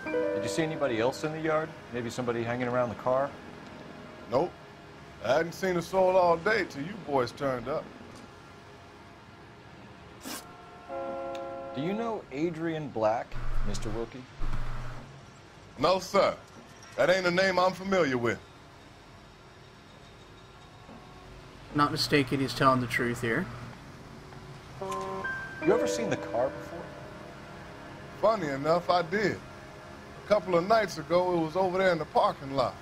Did you see anybody else in the yard? Maybe somebody hanging around the car? Nope. I hadn't seen a soul all day till you boys turned up. Do you know Adrian Black, Mr. Wilkie? No, sir. That ain't a name I'm familiar with. not mistaken, he's telling the truth here. You ever seen the car before? Funny enough, I did. A couple of nights ago, it was over there in the parking lot.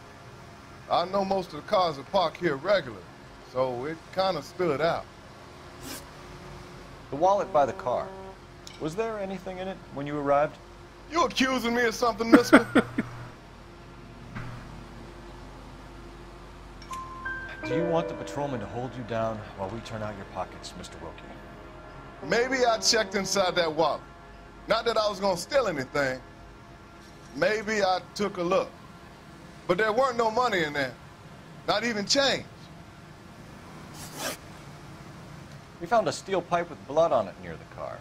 I know most of the cars are parked here regularly, so it kind of stood out. The wallet by the car. Was there anything in it when you arrived? You accusing me of something, mister? Do you want the patrolman to hold you down while we turn out your pockets, Mr. Wilkie? Maybe I checked inside that wallet. Not that I was gonna steal anything. Maybe I took a look. But there weren't no money in there. Not even change. We found a steel pipe with blood on it near the car.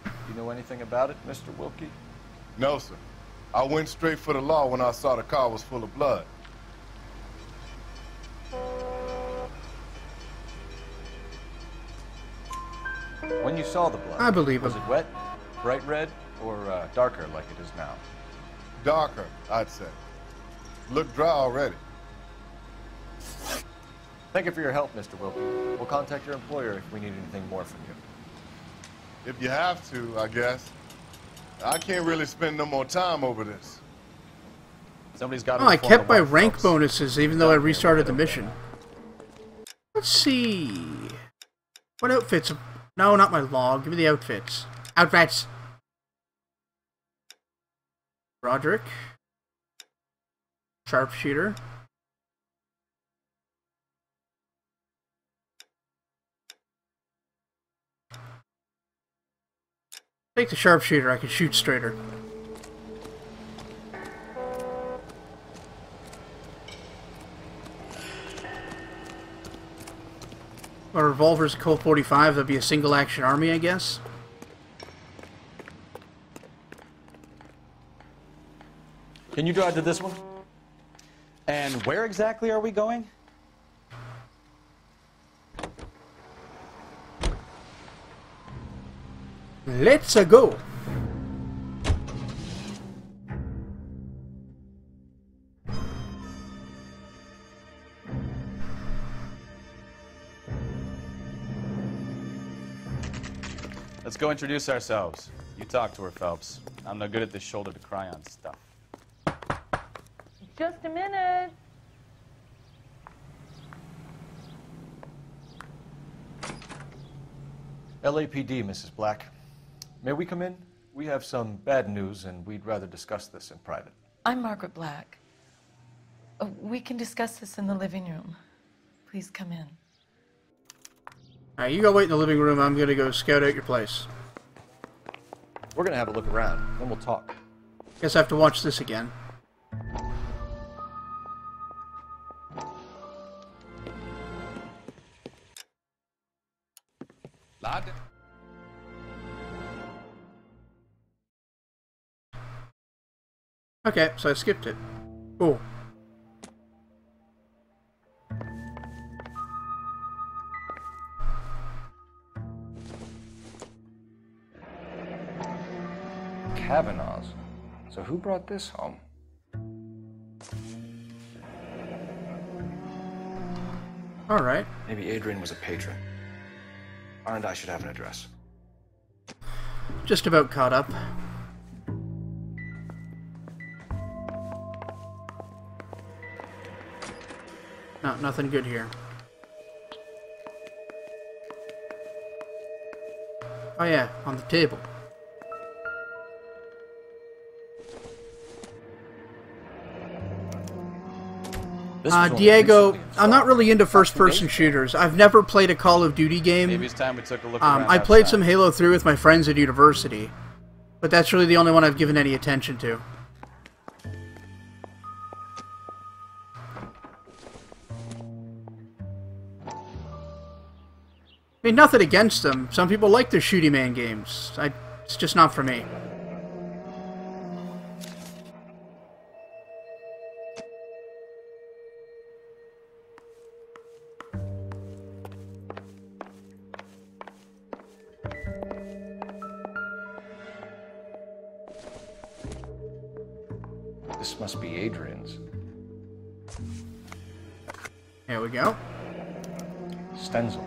Do you know anything about it, Mr. Wilkie? No, sir. I went straight for the law when I saw the car was full of blood. When you saw the blood, I believe was it wet, bright red, or darker like it is now? Darker, I'd say. Looked dry already. Thank you for your help, Mr. Wilkie. We'll contact your employer if we need anything more from you. If you have to, I guess. I can't really spend no more time over this. Somebody's got to Oh, I inform the kept my wife, rank Phelps. bonuses even though I restarted the mission. Let's see. What outfits? No, not my log. Give me the outfits. Outfits. Roderick. Sharpshooter. Take the sharpshooter. I can shoot straighter. A revolver's a Colt 45. That'd be a single action army, I guess. Can you drive to this one? And where exactly are we going? Let's go. Let's go introduce ourselves. You talk to her, Phelps. I'm no good at this shoulder to cry on stuff. Just a minute. LAPD, Mrs. Black. May we come in? We have some bad news, and we'd rather discuss this in private. I'm Margaret Black. We can discuss this in the living room. Please come in. Alright, you go wait in the living room. I'm gonna go scout out your place. We're gonna have a look around, then we'll talk. Guess I have to watch this again. Lad. Okay, so I skipped it. Cool. Kavanaugh's. So who brought this home? Alright. Maybe Adrian was a patron. R&I should have an address. Just about caught up. No, nothing good here. Oh yeah, on the table. Diego, I'm not really into first-person shooters. I've never played a Call of Duty game. Maybe it's time we took a look around I played outside. some Halo 3 with my friends at university, but that's really the only one I've given any attention to. I mean, nothing against them. Some people like their shooty man games. It's just not for me. This must be Adrian's. There we go. stencil.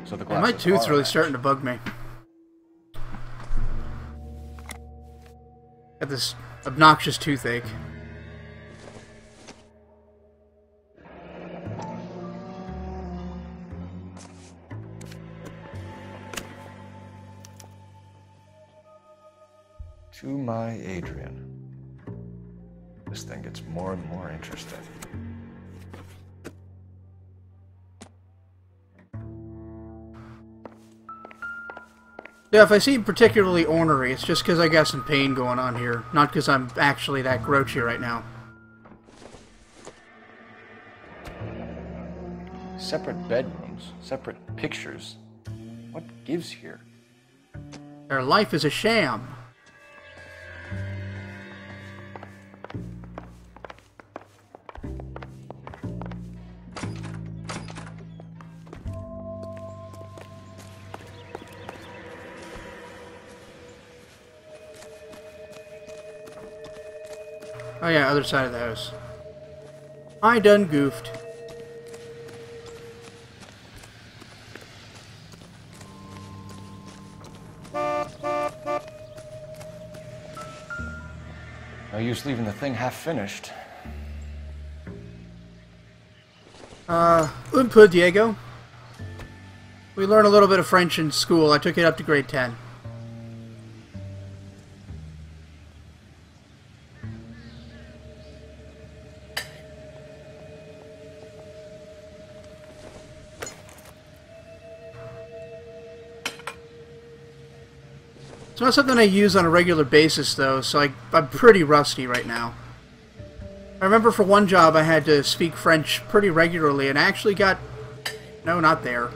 So the Yeah, glasses my tooth's are really etched. starting to bug me. Got this obnoxious toothache. To my Adrian. This thing gets more and more interesting. Yeah, if I seem particularly ornery, it's just because I got some pain going on here, not because I'm actually that grouchy right now. Separate bedrooms, separate pictures. What gives here? Their life is a sham. Oh yeah, other side of the house. I done goofed. No use leaving the thing half finished. Un peu, Diego. We learn a little bit of French in school. I took it up to grade 10. It's not something I use on a regular basis, though, so I'm pretty rusty right now. I remember for one job I had to speak French pretty regularly, and I actually got... No, not there.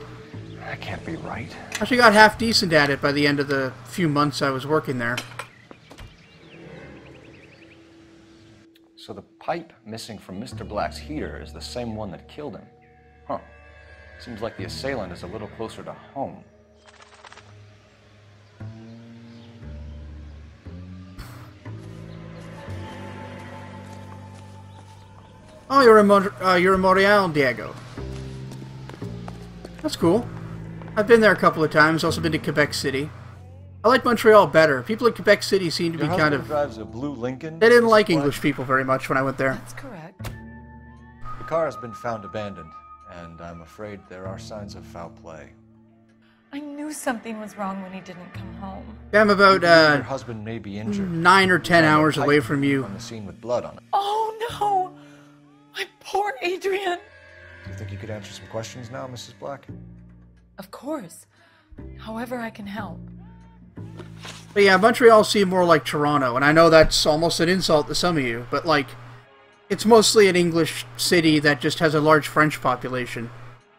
That can't be right. I actually got half decent at it by the end of the few months I was working there. So the pipe missing from Mr. Black's heater is the same one that killed him. Huh. Seems like the assailant is a little closer to home. Oh, you're in Montreal, Diego. That's cool. I've been there a couple of times. Also been to Quebec City. I like Montreal better. People in Quebec City seem to be kind of... drives a blue Lincoln. They didn't like English people very much when I went there. That's correct. The car has been found abandoned, and I'm afraid there are signs of foul play. I knew something was wrong when he didn't come home. Yeah, I'm about Your husband may be injured. 9 or 10 Found a hours pipe away from you. On the scene with blood on it. Oh no! My poor Adrian! Do you think you could answer some questions now, Mrs. Black? Of course. However I can help. But yeah, Montreal seemed more like Toronto, and I know that's almost an insult to some of you, but like, it's mostly an English city that just has a large French population.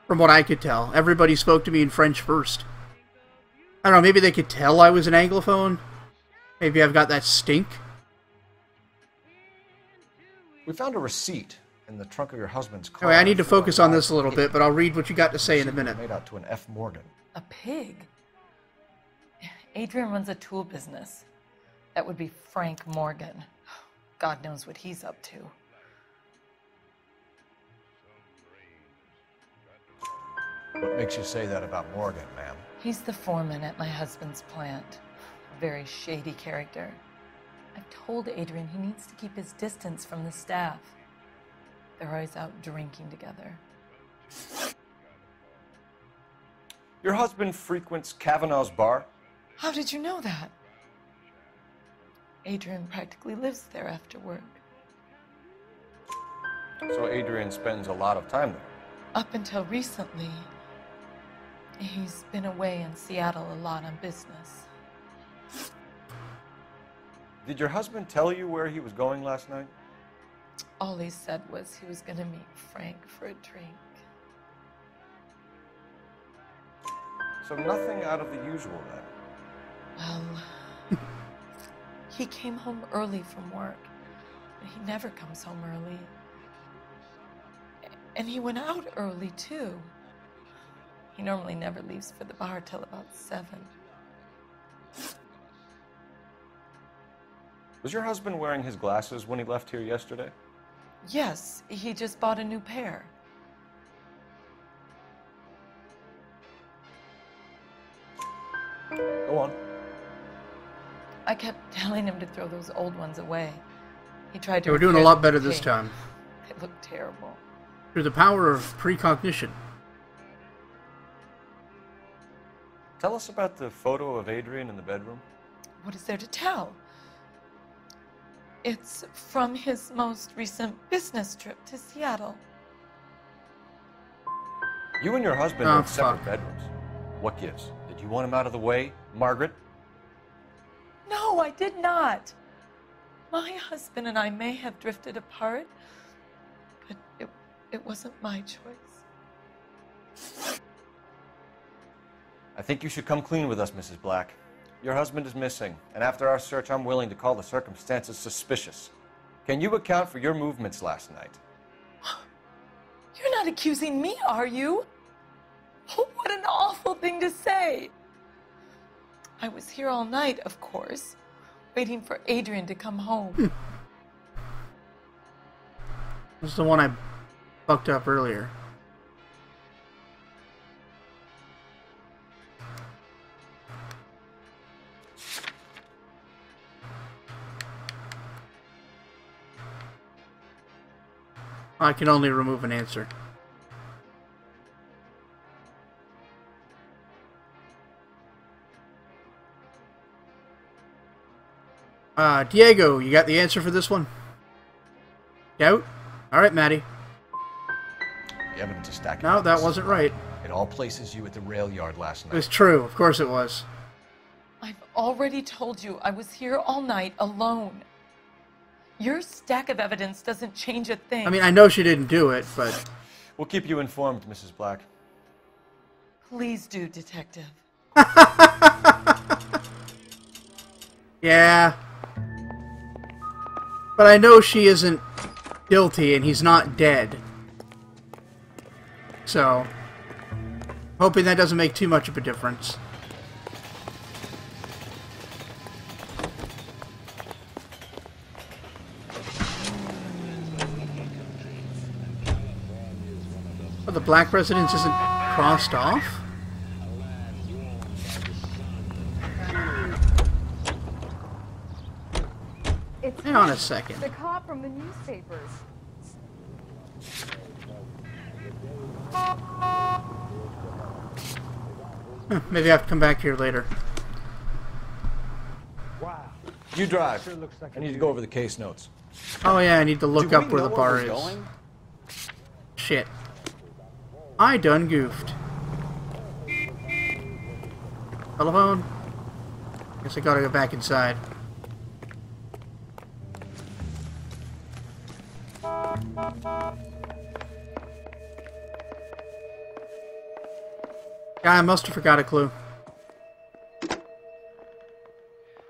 From what I could tell. Everybody spoke to me in French first. I don't know, maybe they could tell I was an Anglophone? Maybe I've got that stink? We found a receipt in the trunk of your husband's car. Anyway, I need to for focus on live this a little pig. bit, but I'll read what you got to say in a minute. Made out to an F. Morgan. A pig? Adrian runs a tool business. That would be Frank Morgan. God knows what he's up to. What makes you say that about Morgan, ma'am? He's the foreman at my husband's plant. A very shady character. I've told Adrian he needs to keep his distance from the staff. They're always out drinking together. Your husband frequents Kavanaugh's bar? How did you know that? Adrian practically lives there after work. So Adrian spends a lot of time there. Up until recently, he's been away in Seattle a lot on business. Did your husband tell you where he was going last night? All he said was he was going to meet Frank for a drink. So nothing out of the usual then? Well, he came home early from work, but he never comes home early. And he went out early, too. He normally never leaves for the bar till about 7. Was your husband wearing his glasses when he left here yesterday? Yes, he just bought a new pair. Go on. I kept telling him to throw those old ones away. He tried to. We're doing a lot better this time. They look terrible. Through the power of precognition. Tell us about the photo of Adrian in the bedroom. What is there to tell? It's from his most recent business trip to Seattle. You and your husband are in separate bedrooms. What gives? Did you want him out of the way, Margaret? No, I did not. My husband and I may have drifted apart, but it wasn't my choice. I think you should come clean with us, Mrs. Black. Your husband is missing, and after our search, I'm willing to call the circumstances suspicious. Can you account for your movements last night? You're not accusing me, are you? Oh, what an awful thing to say. I was here all night, of course, waiting for Adrian to come home. This is the one I fucked up earlier. I can only remove an answer. Diego, you got the answer for this one? Out? Alright, Maddie. The evidence is stacking. No, that wasn't right. It all places you at the rail yard last night. It was true. Of course it was. I've already told you I was here all night alone. Your stack of evidence doesn't change a thing. I mean, I know she didn't do it, but... We'll keep you informed, Mrs. Black. Please do, Detective. Yeah. But I know she isn't guilty and he's not dead. So, hoping that doesn't make too much of a difference. Oh, the black residence isn't crossed off? Hang on a second. The cop from the newspapers. Maybe I have to come back here later. You drive. I need to go over the case notes. Oh yeah, I need to look up where the bar is. Shit. I done goofed. Telephone? Guess I gotta go back inside. Yeah, I must have forgot a clue.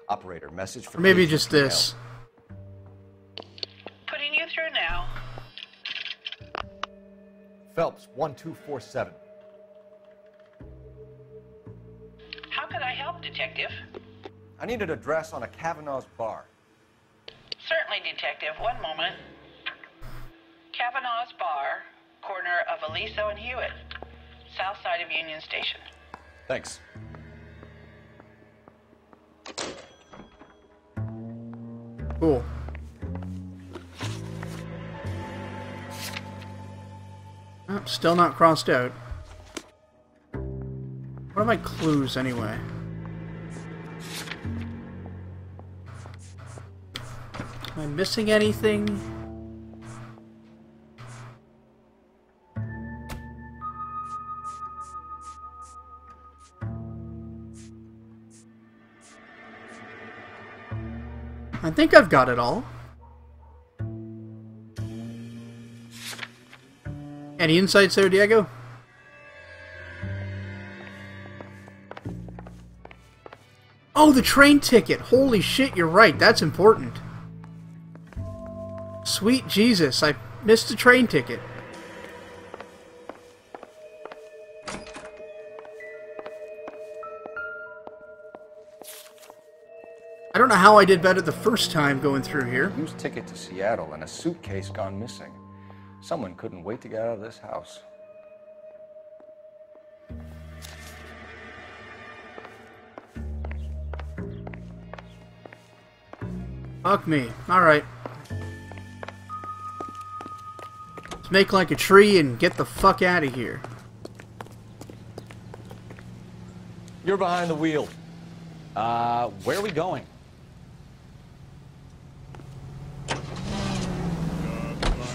Operator, message for... Or maybe just this. Putting you through now. Phelps, 1247. How can I help, Detective? I need an address on a Kavanaugh's bar. Certainly, Detective. One moment. Kavanaugh's Bar, corner of Aliso and Hewitt, south side of Union Station. Thanks. Cool. Oh, still not crossed out. What are my clues anyway? Am I missing anything? I think I've got it all. Any insights there, Diego? Oh, the train ticket! Holy shit, you're right. That's important. Sweet Jesus, I missed the train ticket. I don't know how I did better the first time going through here. Used ticket to Seattle and a suitcase gone missing. Someone couldn't wait to get out of this house. Fuck me. Alright. Let's make like a tree and get the fuck out of here. You're behind the wheel. Where are we going?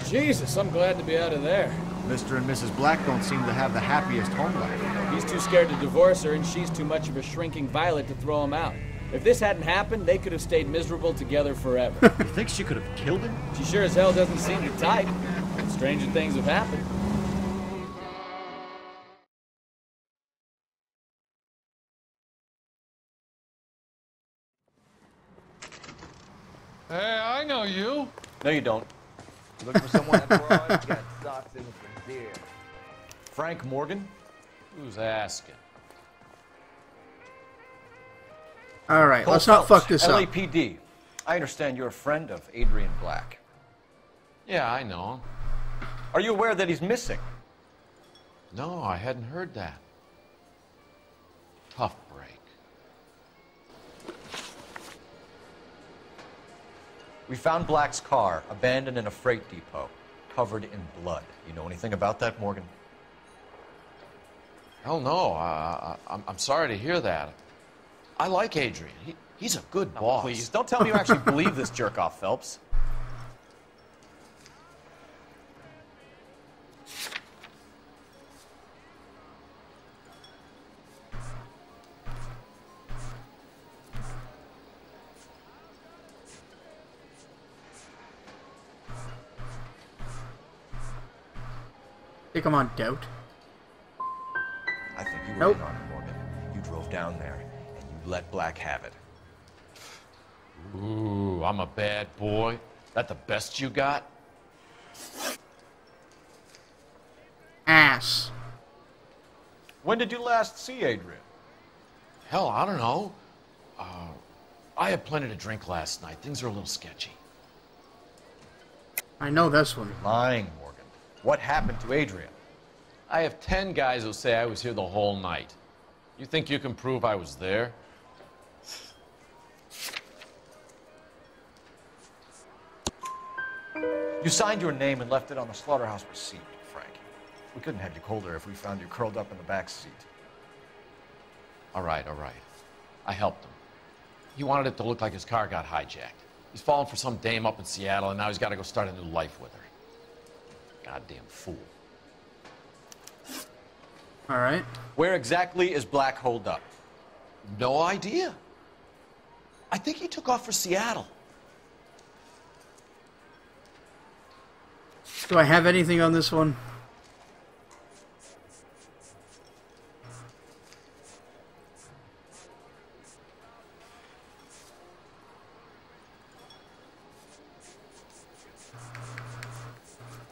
Jesus, I'm glad to be out of there. Mr. and Mrs. Black don't seem to have the happiest home life. He's too scared to divorce her, and she's too much of a shrinking violet to throw him out. If this hadn't happened, they could have stayed miserable together forever. You think she could have killed him? She sure as hell doesn't seem the type. Stranger things have happened. Hey, I know you. No, you don't. You looking for someone at Roy? You got socks in for deer. Frank Morgan? Who's asking? Alright, let's Cole not fuck Phelps, this up. LAPD. I understand you're a friend of Adrian Black. Yeah, I know. Are you aware that he's missing? No, I hadn't heard that. Tough break. We found Black's car abandoned in a freight depot, covered in blood. You know anything about that, Morgan? Hell no. I'm sorry to hear that. I like Adrian. He's a good boss. Please, don't tell me you actually believe this jerk-off, Phelps. Think I'm on doubt. I think you were Nope. in on it, Morgan. You drove down there, and you let Black have it. Ooh, I'm a bad boy. That the best you got? Ass. When did you last see Adrian? Hell, I don't know. I had plenty to drink last night. Things are a little sketchy. I know this one. Lying, Morgan. What happened to Adrian? I have 10 guys who say I was here the whole night. You think you can prove I was there? You signed your name and left it on the slaughterhouse receipt, Frank. We couldn't have you colder if we found you curled up in the back seat. All right, all right. I helped him. He wanted it to look like his car got hijacked. He's fallen for some dame up in Seattle, and now he's got to go start a new life with her. Goddamn fool. All right. Where exactly is Black holed up? No idea. I think he took off for Seattle. Do I have anything on this one?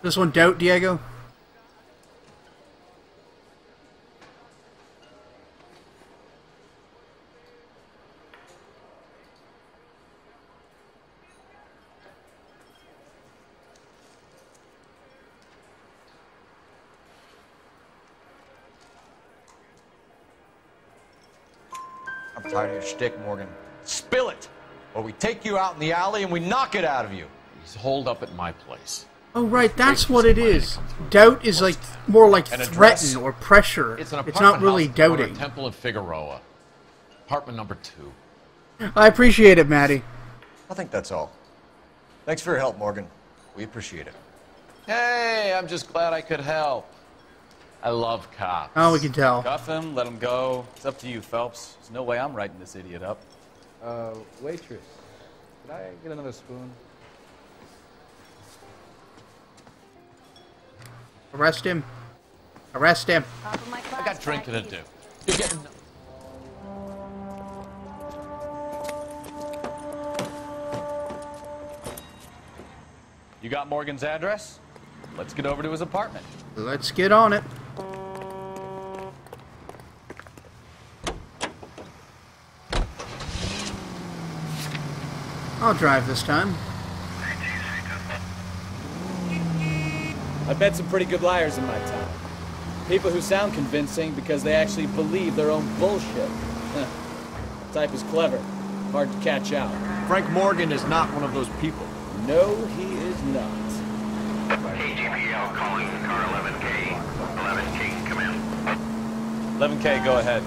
This one doubt, Diego? I'm tired of your shtick, Morgan. Spill it, or we take you out in the alley and we knock it out of you. He's holed up at my place. Oh, right, that's what it is. Doubt is like more like An threaten address. or pressure. It's an It's apartment not really house at the corner doubting. of Temple and Figueroa. Apartment number 2. I appreciate it, Maddie. I think that's all. Thanks for your help, Morgan. We appreciate it. Hey, I'm just glad I could help. I love cops. Oh, we can tell. Cuff him, let him go. It's up to you, Phelps. There's no way I'm writing this idiot up. Waitress, could I get another spoon? Arrest him. Arrest him. I got drinking to do. You're getting... You got Morgan's address? Let's get over to his apartment. Let's get on it. I'll drive this time. I've met some pretty good liars in my time. People who sound convincing because they actually believe their own bullshit. The type is clever. Hard to catch out. Frank Morgan is not one of those people. No, he is not. KGPL calling car 11K. 11K, come in. 11K, go ahead.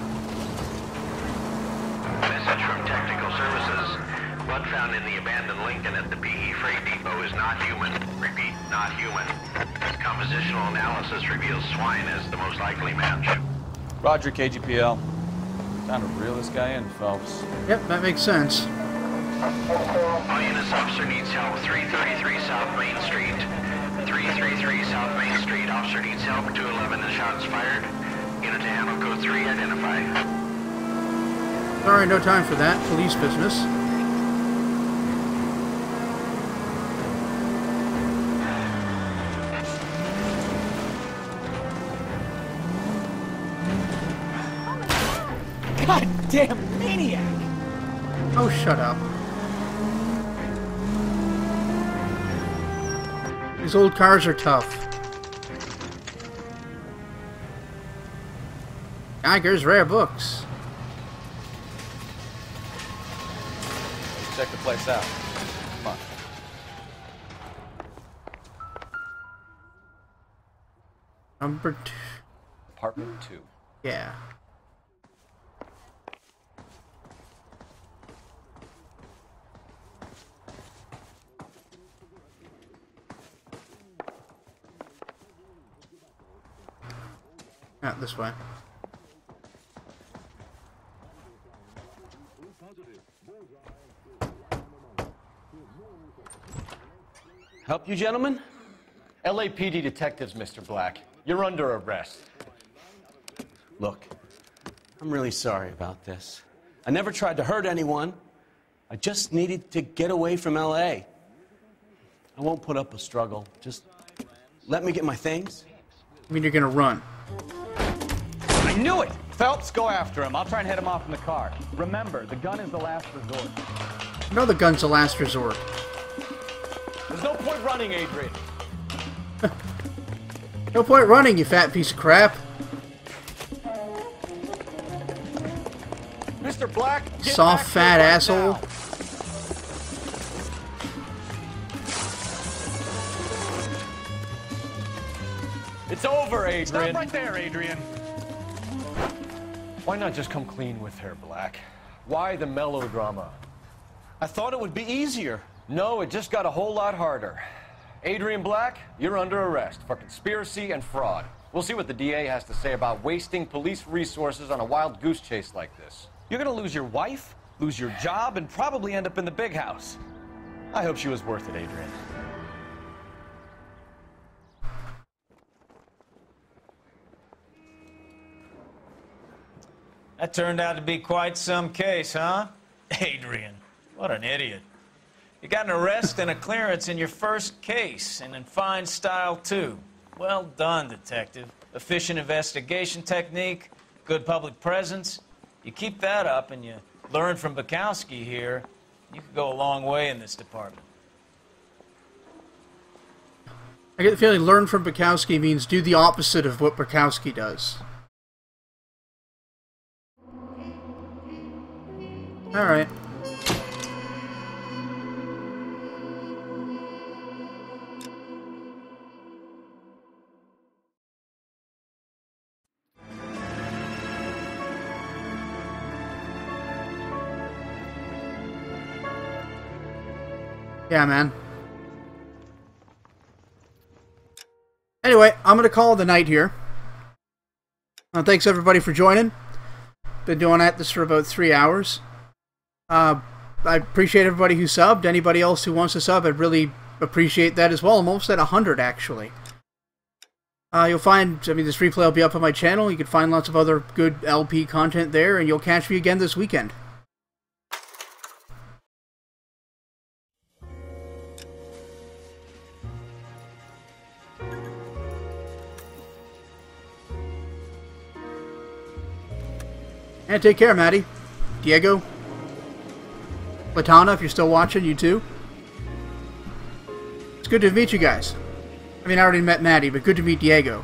Message from Technical Services. Blood found in the abandoned Lincoln at the PE Freight Depot is not human. Repeat, not human. Compositional analysis reveals swine as the most likely match. Roger, KGPL. Time to reel this guy in, Phelps. Yep, that makes sense. All units, officer needs help. 333 South Main Street. 333 South Main Street. Officer needs help. 211 and shots fired. Unit to handle code 3, identify. Sorry, no time for that. Police business. Goddamn maniac! Oh, shut up. These old cars are tough. Geiger's rare books. Check the place out. Come on. Number 2. Apartment 2. Yeah. Not this way. Help you, gentlemen? LAPD detectives, Mr. Black. You're under arrest. Look, I'm really sorry about this. I never tried to hurt anyone. I just needed to get away from LA. I won't put up a struggle. Just let me get my things. I mean, you're gonna run. I knew it! Phelps, go after him. I'll try and head him off in the car. Remember, the gun is the last resort. No, the gun's the last resort. There's no point running, Adrian. No point running, you fat piece of crap. Mr. Black, soft, fat asshole. Now. It's over, Adrian. Stop right there, Adrian. Why not just come clean with her, Black? Why the melodrama? I thought it would be easier. No, it just got a whole lot harder. Adrian Black, you're under arrest for conspiracy and fraud. We'll see what the DA has to say about wasting police resources on a wild goose chase like this. You're gonna lose your wife, lose your job, and probably end up in the big house. I hope she was worth it, Adrian. That turned out to be quite some case, huh? Adrian, what an idiot. You got an arrest and a clearance in your first case, and in fine style, too. Well done, detective. Efficient investigation technique, good public presence. You keep that up and you learn from Bukowski here, you could go a long way in this department. I get the feeling learn from Bukowski means do the opposite of what Bukowski does. Alright. Yeah, man. Anyway, I'm going to call it the night here. Thanks everybody for joining. Been doing this for about 3 hours. I appreciate everybody who subbed. Anybody else who wants to sub, I'd really appreciate that as well. I'm almost at 100, actually. You'll find, this replay will be up on my channel. You can find lots of other good LP content there, and you'll catch me again this weekend. And take care, Maddie. Diego. Latana, if you're still watching, you too. It's good to meet you guys. I already met Maddie, but good to meet Diego.